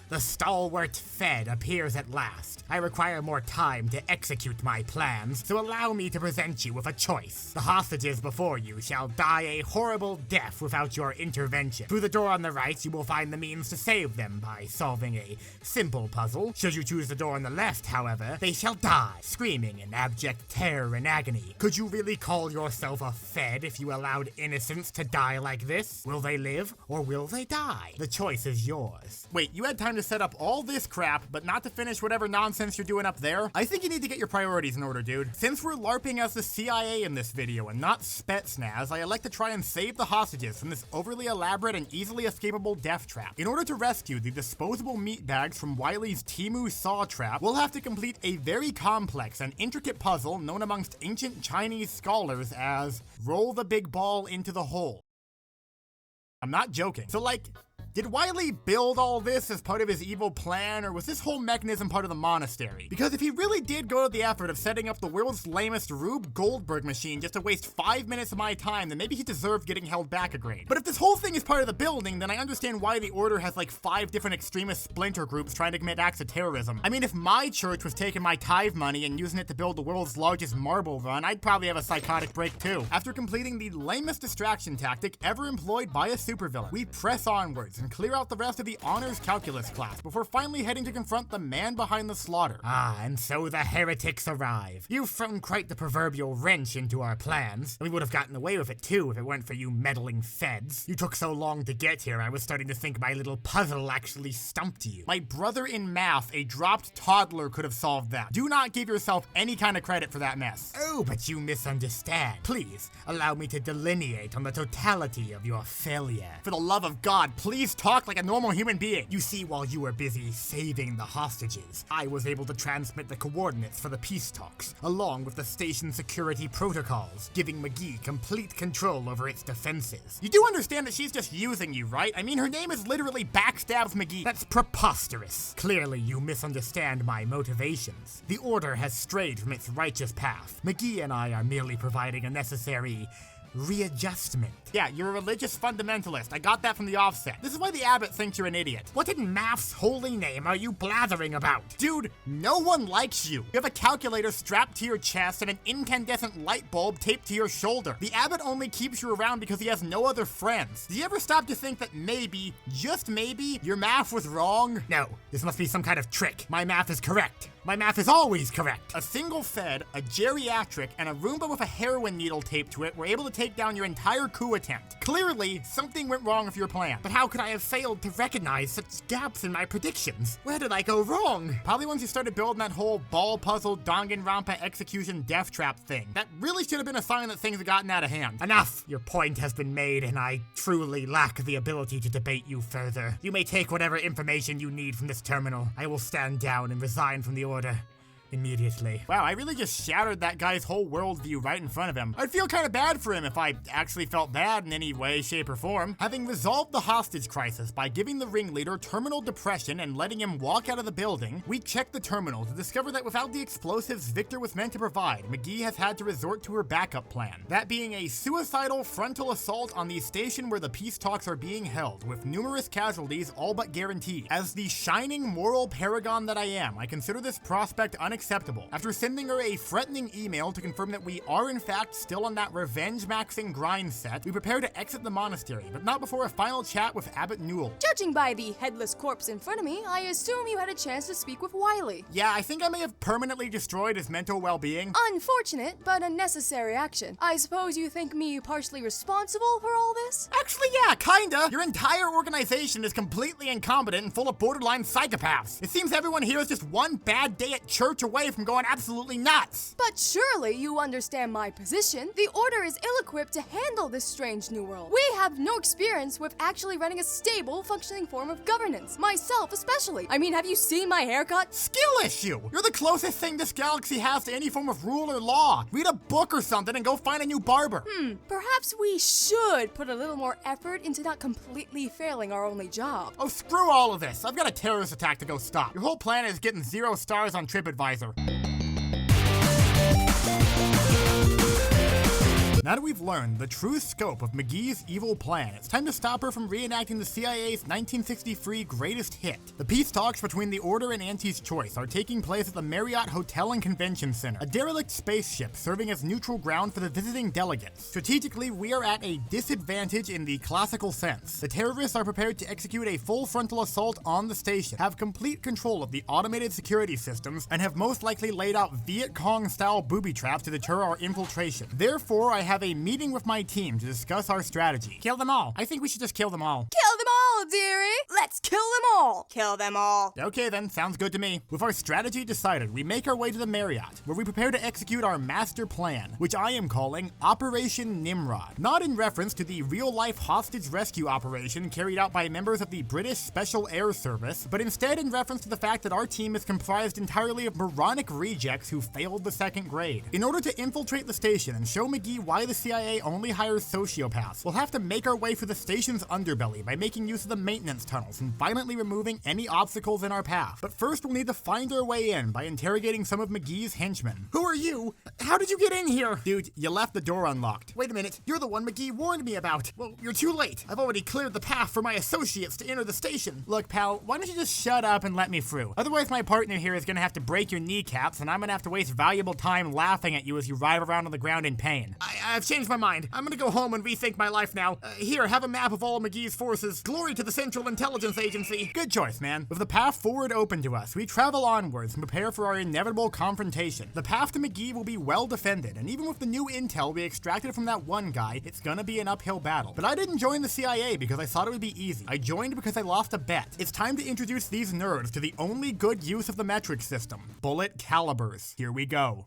The stalwart Fed appears at last. I require more time to execute my plans, so allow me to present you with a choice. The hostages before you shall die a horrible death without your intervention. Through the door on the right, you will find the means to save them by solving a simple puzzle. Should you choose the door on the left, however, they shall die, screaming in abject terror and agony. Could you really call yourself a Fed if you allowed innocents to die like this? Will they live, or will they die? The choice is yours. Wait, you had time to set up all this crap, but not to finish whatever nonsense you're doing up there? I think you need to get your priorities in order, dude. Since we're LARPing as the CIA in this video and not Spetsnaz, I elect to try and save the hostages from this overly elaborate and easily escapable death trap. In order to rescue the disposable meat bags from Wiley's Timu saw trap, we'll have to complete a very complex and intricate puzzle known amongst ancient Chinese scholars as roll the big ball into the hole. I'm not joking. So like, did Wiley build all this as part of his evil plan, or was this whole mechanism part of the monastery? Because if he really did go to the effort of setting up the world's lamest Rube Goldberg machine just to waste 5 minutes of my time, then maybe he deserved getting held back a grade. But if this whole thing is part of the building, then I understand why the Order has like 5 different extremist splinter groups trying to commit acts of terrorism. I mean, if my church was taking my tithe money and using it to build the world's largest marble run, I'd probably have a psychotic break too. After completing the lamest distraction tactic ever employed by a supervillain, we press onwards, and clear out the rest of the honors calculus class before finally heading to confront the man behind the slaughter. Ah, and so the heretics arrive. You've thrown quite the proverbial wrench into our plans. We would have gotten away with it too if it weren't for you meddling feds. You took so long to get here, I was starting to think my little puzzle actually stumped you. My brother in math, a dropped toddler, could have solved that. Do not give yourself any kind of credit for that mess. Oh, but you misunderstand. Please, allow me to delineate on the totality of your failure. For the love of God, please talk like a normal human being. You see, while you were busy saving the hostages, I was able to transmit the coordinates for the peace talks, along with the station security protocols, giving McGee complete control over its defenses. You do understand that she's just using you, right? I mean, her name is literally Backstabs McGee. That's preposterous. Clearly, you misunderstand my motivations. The Order has strayed from its righteous path. McGee and I are merely providing a necessary readjustment. Yeah, you're a religious fundamentalist. I got that from the offset. This is why the abbot thinks you're an idiot. What in math's holy name are you blathering about? Dude, no one likes you. You have a calculator strapped to your chest and an incandescent light bulb taped to your shoulder. The abbot only keeps you around because he has no other friends. Do you ever stop to think that maybe, just maybe, your math was wrong? No, this must be some kind of trick. My math is correct. My math is always correct. A single Fed, a geriatric, and a Roomba with a heroin needle taped to it were able to take down your entire coup attempt. Clearly, something went wrong with your plan. But how could I have failed to recognize such gaps in my predictions? Where did I go wrong? Probably once you started building that whole ball puzzle, Danganronpa execution death trap thing. That really should have been a sign that things had gotten out of hand. Enough! Your point has been made, and I truly lack the ability to debate you further. You may take whatever information you need from this terminal. I will stand down and resign from the Order immediately. Wow, I really just shattered that guy's whole worldview right in front of him. I'd feel kind of bad for him if I actually felt bad in any way, shape, or form. Having resolved the hostage crisis by giving the ringleader terminal depression and letting him walk out of the building, we checked the terminal to discover that without the explosives Victor was meant to provide, McGee has had to resort to her backup plan. That being a suicidal frontal assault on the station where the peace talks are being held, with numerous casualties all but guaranteed. As the shining moral paragon that I am, I consider this prospect unacceptable. After sending her a threatening email to confirm that we are in fact still on that revenge-maxing grind set, we prepare to exit the monastery, but not before a final chat with Abbot Newell. Judging by the headless corpse in front of me, I assume you had a chance to speak with Wiley. Yeah, I think I may have permanently destroyed his mental well-being. Unfortunate, but a necessary action. I suppose you think me partially responsible for all this? Actually, yeah, kinda. Your entire organization is completely incompetent and full of borderline psychopaths. It seems everyone here is just one bad day at church away from going absolutely nuts. But surely you understand my position. The Order is ill-equipped to handle this strange new world. We have no experience with actually running a stable, functioning form of governance. Myself especially. I mean, have you seen my haircut? Skill issue! You're the closest thing this galaxy has to any form of rule or law. Read a book or something and go find a new barber. Perhaps we should put a little more effort into not completely failing our only job. Oh, screw all of this. I've got a terrorist attack to go stop. Your whole plan is getting 0 stars on TripAdvisor. Now that we've learned the true scope of McGee's evil plan, it's time to stop her from reenacting the CIA's 1963 greatest hit. The peace talks between the Order and Auntie's Choice are taking place at the Marriott Hotel and Convention Center, a derelict spaceship serving as neutral ground for the visiting delegates. Strategically, we are at a disadvantage in the classical sense. The terrorists are prepared to execute a full frontal assault on the station, have complete control of the automated security systems, and have most likely laid out Viet Cong-style booby traps to deter our infiltration. Therefore, I have a meeting with my team to discuss our strategy. Kill them all. I think we should just kill them all. Kill them all, dearie! Let's kill them all! Kill them all. Okay then, sounds good to me. With our strategy decided, we make our way to the Marriott, where we prepare to execute our master plan, which I am calling Operation Nimrod. Not in reference to the real-life hostage rescue operation carried out by members of the British Special Air Service, but instead in reference to the fact that our team is comprised entirely of moronic rejects who failed the second grade. In order to infiltrate the station and show McGee why the CIA only hires sociopaths, we'll have to make our way through the station's underbelly by making use of the maintenance tunnels and violently removing any obstacles in our path. But first we'll need to find our way in by interrogating some of McGee's henchmen. Who are you? How did you get in here? Dude, you left the door unlocked. Wait a minute, you're the one McGee warned me about. Well, you're too late. I've already cleared the path for my associates to enter the station. Look, pal, why don't you just shut up and let me through? Otherwise my partner here is gonna have to break your kneecaps and I'm gonna have to waste valuable time laughing at you as you writhe around on the ground in pain. I've changed my mind. I'm gonna go home and rethink my life now. Here, have a map of all McGee's forces. Glory to to the Central Intelligence Agency. Good choice, man. With the path forward open to us, we travel onwards and prepare for our inevitable confrontation. The path to McGee will be well defended, and even with the new intel we extracted from that one guy, it's gonna be an uphill battle. But I didn't join the CIA because I thought it would be easy. I joined because I lost a bet. It's time to introduce these nerds to the only good use of the metric system: bullet calibers. Here we go.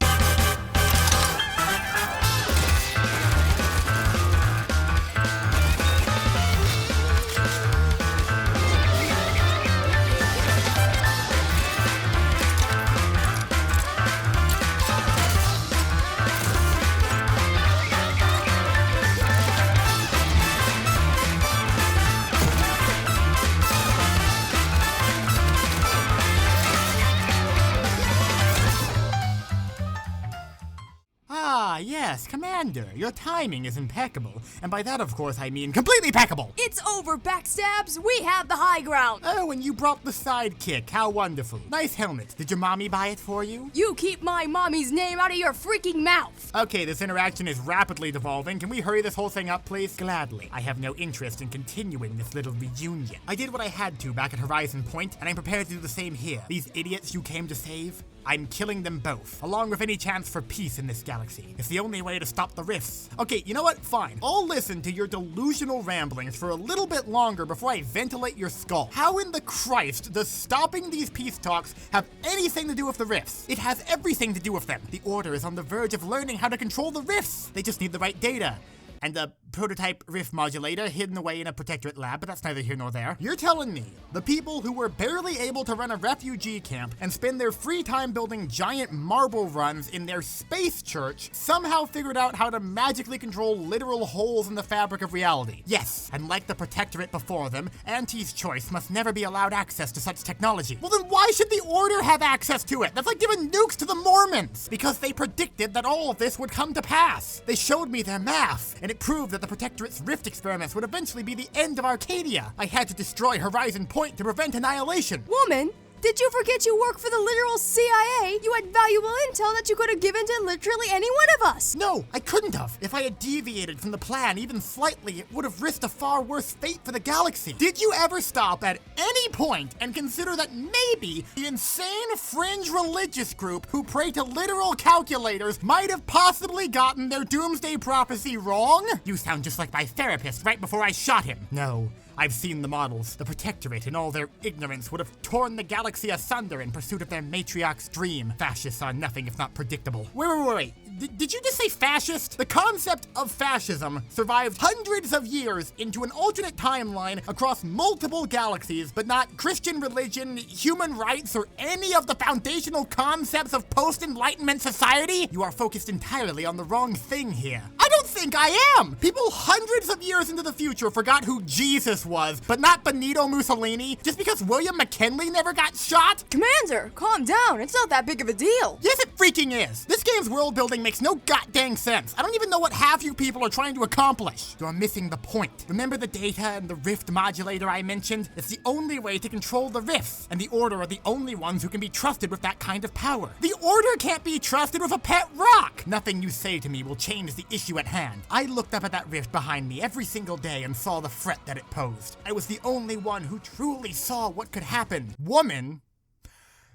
Yes, Commander, your timing is impeccable, and by that, of course, I mean completely impeccable! It's over, backstabs! We have the high ground! Oh, and you brought the sidekick, how wonderful. Nice helmet. Did your mommy buy it for you? You keep my mommy's name out of your freaking mouth! Okay, this interaction is rapidly devolving. Can we hurry this whole thing up, please? Gladly. I have no interest in continuing this little reunion. I did what I had to back at Horizon Point, and I'm prepared to do the same here. These idiots you came to save? I'm killing them both, along with any chance for peace in this galaxy. It's the only way to stop the rifts. Okay, you know what? Fine. I'll listen to your delusional ramblings for a little bit longer before I ventilate your skull. How in the Christ does stopping these peace talks have anything to do with the rifts? It has everything to do with them. The Order is on the verge of learning how to control the rifts. They just need the right data. And a prototype rift modulator hidden away in a protectorate lab, but that's neither here nor there. You're telling me the people who were barely able to run a refugee camp and spend their free time building giant marble runs in their space church somehow figured out how to magically control literal holes in the fabric of reality? Yes, and like the protectorate before them, Auntie's Choice must never be allowed access to such technology. Well then why should the Order have access to it? That's like giving nukes to the Mormons! Because they predicted that all of this would come to pass. They showed me their math, and it proved that the Protectorate's rift experiments would eventually be the end of Arcadia. I had to destroy Horizon Point to prevent annihilation. Woman, did you forget you work for the literal CIA? You had valuable intel that you could have given to literally any one of us. No, I couldn't have. If I had deviated from the plan even slightly, it would have risked a far worse fate for the galaxy. Did you ever stop at any point and consider that maybe the insane fringe religious group who pray to literal calculators might have possibly gotten their doomsday prophecy wrong? You sound just like my therapist right before I shot him. No. I've seen the models. The Protectorate, in all their ignorance, would have torn the galaxy asunder in pursuit of their matriarch's dream. Fascists are nothing if not predictable. Wait. Did you just say fascist? The concept of fascism survived hundreds of years into an alternate timeline across multiple galaxies, but not Christian religion, human rights, or any of the foundational concepts of post-Enlightenment society? You are focused entirely on the wrong thing here. I don't think I am! People hundreds of years into the future forgot who Jesus was, but not Benito Mussolini, just because William McKinley never got shot? Commander, calm down. It's not that big of a deal. Yes, it freaking is. This game's world building makes no goddamn sense. I don't even know what half you people are trying to accomplish. You're missing the point. Remember the data and the rift modulator I mentioned? It's the only way to control the rifts, and the Order are the only ones who can be trusted with that kind of power. The Order can't be trusted with a pet rock! Nothing you say to me will change the issue at hand. I looked up at that rift behind me every single day and saw the threat that it posed. I was the only one who truly saw what could happen. Woman,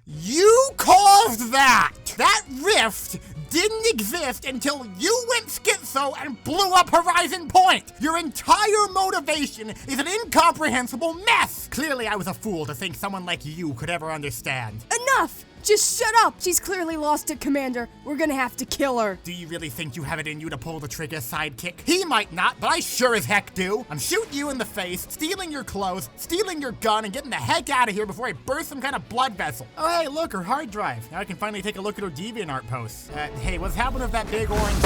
you caused that! That rift didn't exist until you went schizo and blew up Horizon Point! Your entire motivation is an incomprehensible mess! Clearly I was a fool to think someone like you could ever understand. Enough! Just shut up! She's clearly lost it, Commander. We're gonna have to kill her. Do you really think you have it in you to pull the trigger, sidekick? He might not, but I sure as heck do. I'm shooting you in the face, stealing your clothes, stealing your gun, and getting the heck out of here before I burst some kind of blood vessel. Oh hey, look, her hard drive. Now I can finally take a look at her DeviantArt posts. Hey, what's happened with that big orange...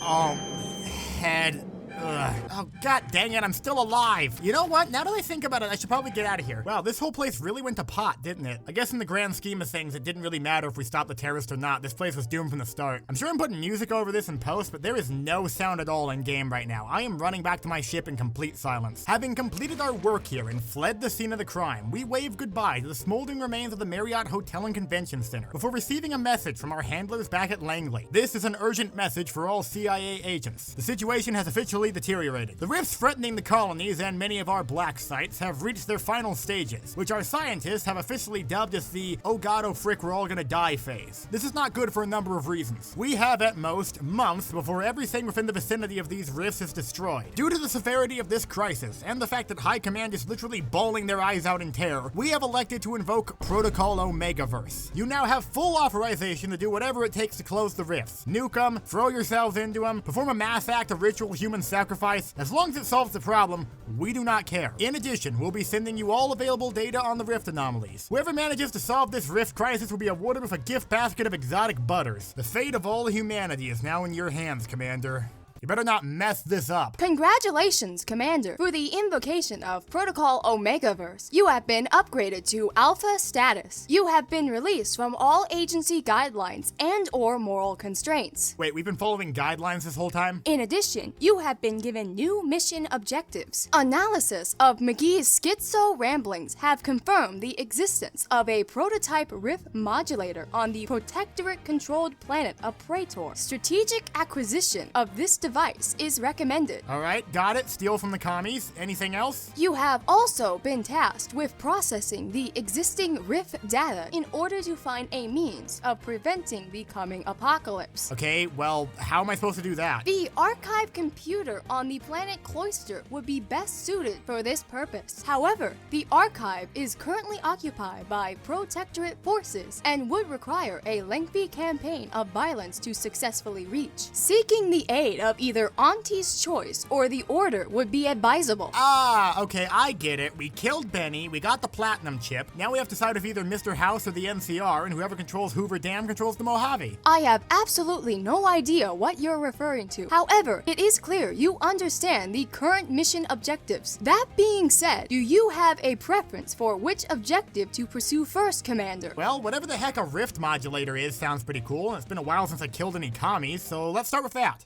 Oh, head... Ugh. Oh, god dang it, I'm still alive. You know what? Now that I think about it, I should probably get out of here. Wow, this whole place really went to pot, didn't it? I guess in the grand scheme of things, it didn't really matter if we stopped the terrorist or not. This place was doomed from the start. I'm sure I'm putting music over this in post, but there is no sound at all in game right now. I am running back to my ship in complete silence. Having completed our work here and fled the scene of the crime, we wave goodbye to the smoldering remains of the Marriott Hotel and Convention Center before receiving a message from our handlers back at Langley. This is an urgent message for all CIA agents. The situation has officially slowly deteriorating. The rifts threatening the colonies and many of our black sites have reached their final stages, which our scientists have officially dubbed as the "oh god, oh frick, we're all gonna die" phase. This is not good for a number of reasons. We have at most months before everything within the vicinity of these rifts is destroyed. Due to the severity of this crisis and the fact that High Command is literally bawling their eyes out in terror, we have elected to invoke Protocol Omegaverse. You now have full authorization to do whatever it takes to close the rifts. Nuke them, throw yourselves into them, perform a mass act of ritual human sacrifice. As long as it solves the problem, we do not care. In addition, we'll be sending you all available data on the rift anomalies. Whoever manages to solve this rift crisis will be awarded with a gift basket of exotic butters. The fate of all humanity is now in your hands, Commander. You better not mess this up. Congratulations, Commander, for the invocation of Protocol Omegaverse. You have been upgraded to Alpha status. You have been released from all agency guidelines and/or moral constraints. Wait, we've been following guidelines this whole time? In addition, you have been given new mission objectives. Analysis of McGee's schizo ramblings have confirmed the existence of a prototype rift modulator on the Protectorate-controlled planet of Praetor. Strategic acquisition of this device is recommended. Alright, got it. Steal from the commies. Anything else? You have also been tasked with processing the existing rift data in order to find a means of preventing the coming apocalypse. Okay, well, how am I supposed to do that? The archive computer on the planet Cloister would be best suited for this purpose. However, the archive is currently occupied by Protectorate forces and would require a lengthy campaign of violence to successfully reach. Seeking the aid of either Auntie's Choice or the Order would be advisable. Ah, okay, I get it. We killed Benny, we got the platinum chip, now we have to side with either Mr. House or the NCR, and whoever controls Hoover Dam controls the Mojave. I have absolutely no idea what you're referring to. However, it is clear you understand the current mission objectives. That being said, do you have a preference for which objective to pursue first, Commander? Well, whatever the heck a rift modulator is sounds pretty cool, and it's been a while since I killed any commies, so let's start with that.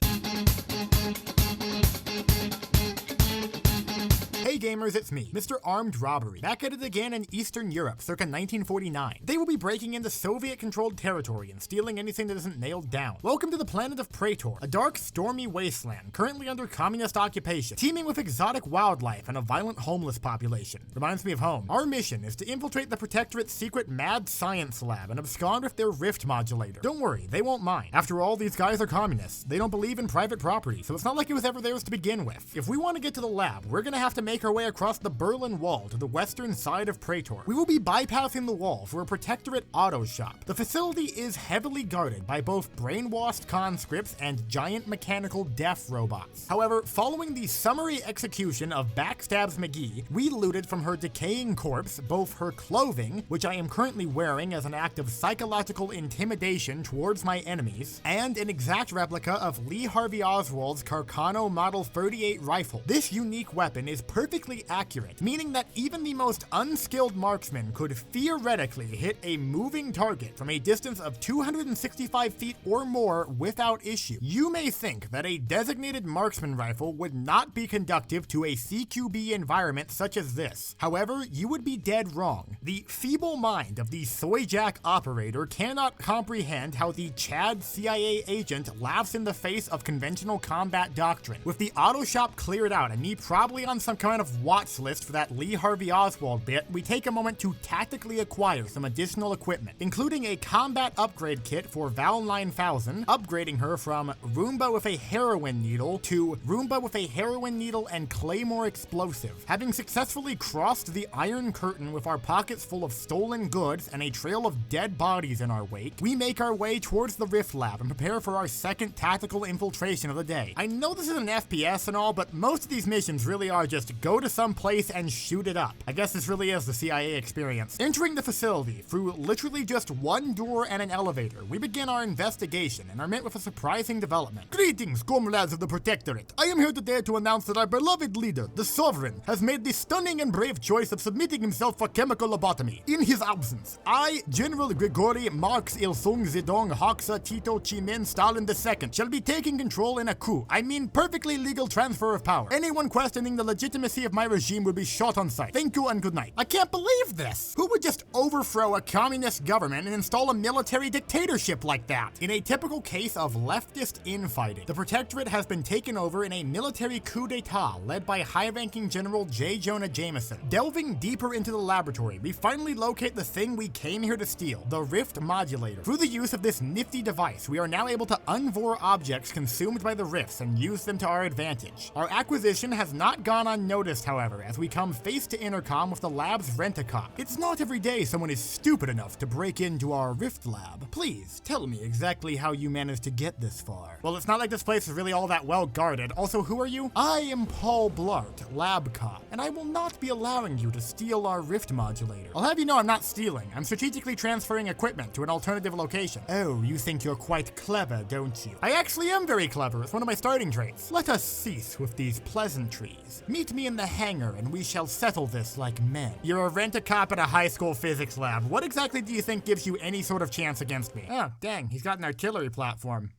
Hey gamers, it's me, Mr. Armed Robbery, back at it again in Eastern Europe, circa 1949. They will be breaking into Soviet-controlled territory and stealing anything that isn't nailed down. Welcome to the planet of Praetor, a dark, stormy wasteland currently under communist occupation, teeming with exotic wildlife and a violent homeless population. Reminds me of home. Our mission is to infiltrate the Protectorate's secret mad science lab and abscond with their rift modulator. Don't worry, they won't mind. After all, these guys are communists. They don't believe in private property, so it's not like it was ever theirs to begin with. If we want to get to the lab, we're gonna have to make our way across the Berlin Wall to the western side of Praetor. We will be bypassing the wall for a Protectorate auto shop. The facility is heavily guarded by both brainwashed conscripts and giant mechanical death robots. However, following the summary execution of Backstab's McGee, we looted from her decaying corpse both her clothing, which I am currently wearing as an act of psychological intimidation towards my enemies, and an exact replica of Lee Harvey Oswald's Carcano Model 38 rifle. This unique weapon is perfectly accurate, meaning that even the most unskilled marksman could theoretically hit a moving target from a distance of 265 feet or more without issue. You may think that a designated marksman rifle would not be conductive to a CQB environment such as this. However, you would be dead wrong. The feeble mind of the Soyjack operator cannot comprehend how the Chad CIA agent laughs in the face of conventional combat doctrine. With the auto shop cleared out and me probably on some kind of watch list for that Lee Harvey Oswald bit, we take a moment to tactically acquire some additional equipment, including a combat upgrade kit for Val 9000, upgrading her from Roomba with a heroin needle to Roomba with a heroin needle and Claymore explosive. Having successfully crossed the Iron Curtain with our pockets full of stolen goods and a trail of dead bodies in our wake, we make our way towards the Rift Lab and prepare for our second tactical infiltration of the day. I know this is an FPS and all, but most of these missions really are just go to some place and shoot it up. I guess this really is the CIA experience. Entering the facility through literally just one door and an elevator, we begin our investigation and are met with a surprising development. Greetings, comrades of the Protectorate. I am here today to announce that our beloved leader, the Sovereign, has made the stunning and brave choice of submitting himself for chemical lobotomy. In his absence, I, General Grigory Marx Il-sung Zedong Hoxha Tito Chimin Stalin II, shall be taking control in a coup. I mean perfectly legal transfer of power. Anyone questioning the legitimacy of of my regime would be shot on sight. Thank you and good night. I can't believe this! Who would just overthrow a communist government and install a military dictatorship like that? In a typical case of leftist infighting, the Protectorate has been taken over in a military coup d'etat led by high-ranking General J. Jonah Jameson. Delving deeper into the laboratory, we finally locate the thing we came here to steal, the Rift Modulator. Through the use of this nifty device, we are now able to unvor objects consumed by the rifts and use them to our advantage. Our acquisition has not gone unnoticed, however, as we come face to intercom with the lab's rent-a-cop. It's not every day someone is stupid enough to break into our Rift lab. Please, tell me exactly how you managed to get this far. Well, it's not like this place is really all that well guarded. Also, who are you? I am Paul Blart, lab cop, and I will not be allowing you to steal our Rift Modulator. I'll have you know I'm not stealing. I'm strategically transferring equipment to an alternative location. Oh, you think you're quite clever, don't you? I actually am very clever. It's one of my starting traits. Let us cease with these pleasantries. Meet me in the hangar and we shall settle this like men. You're a rent-a-cop at a high school physics lab. What exactly do you think gives you any sort of chance against me? Oh, dang, he's got an artillery platform.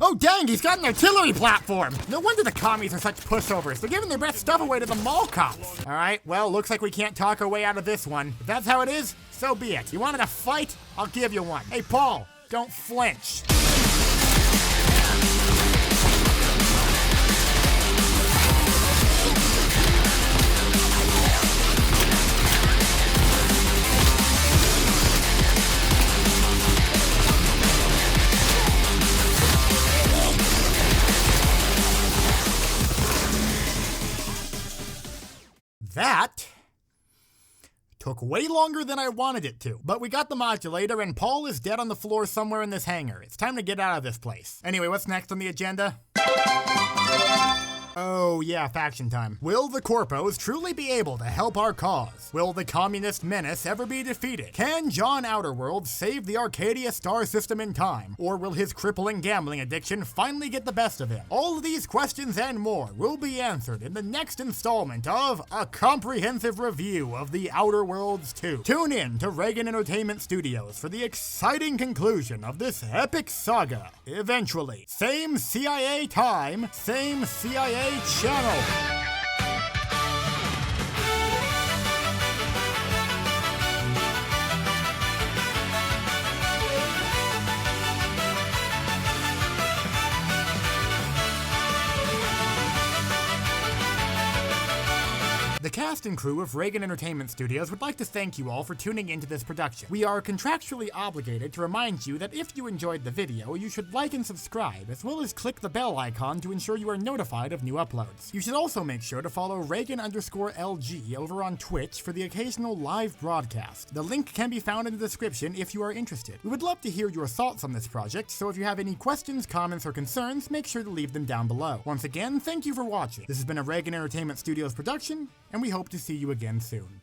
Oh dang, he's got an artillery platform! No wonder the commies are such pushovers. They're giving their best stuff away to the mall cops. Alright, well, looks like we can't talk our way out of this one. If that's how it is, so be it. You wanted a fight? I'll give you one. Hey, Paul, don't flinch. That took way longer than I wanted it to, but we got the modulator and Paul is dead on the floor somewhere in this hangar. It's time to get out of this place. Anyway, what's next on the agenda? Oh yeah, faction time. Will the Corpos truly be able to help our cause? Will the communist menace ever be defeated? Can John Outerworlds save the Arcadia star system in time? Or will his crippling gambling addiction finally get the best of him? All of these questions and more will be answered in the next installment of A Comprehensive Review of the Outerworlds 2. Tune in to Reagan Entertainment Studios for the exciting conclusion of this epic saga. Eventually, same CIA time, same CIA channel. The cast and crew of Reagan Entertainment Studios would like to thank you all for tuning into this production. We are contractually obligated to remind you that if you enjoyed the video, you should like and subscribe, as well as click the bell icon to ensure you are notified of new uploads. You should also make sure to follow Reagan_LG over on Twitch for the occasional live broadcast. The link can be found in the description if you are interested. We would love to hear your thoughts on this project, so if you have any questions, comments, or concerns, make sure to leave them down below. Once again, thank you for watching. This has been a Reagan Entertainment Studios production, and we hope to see you again soon.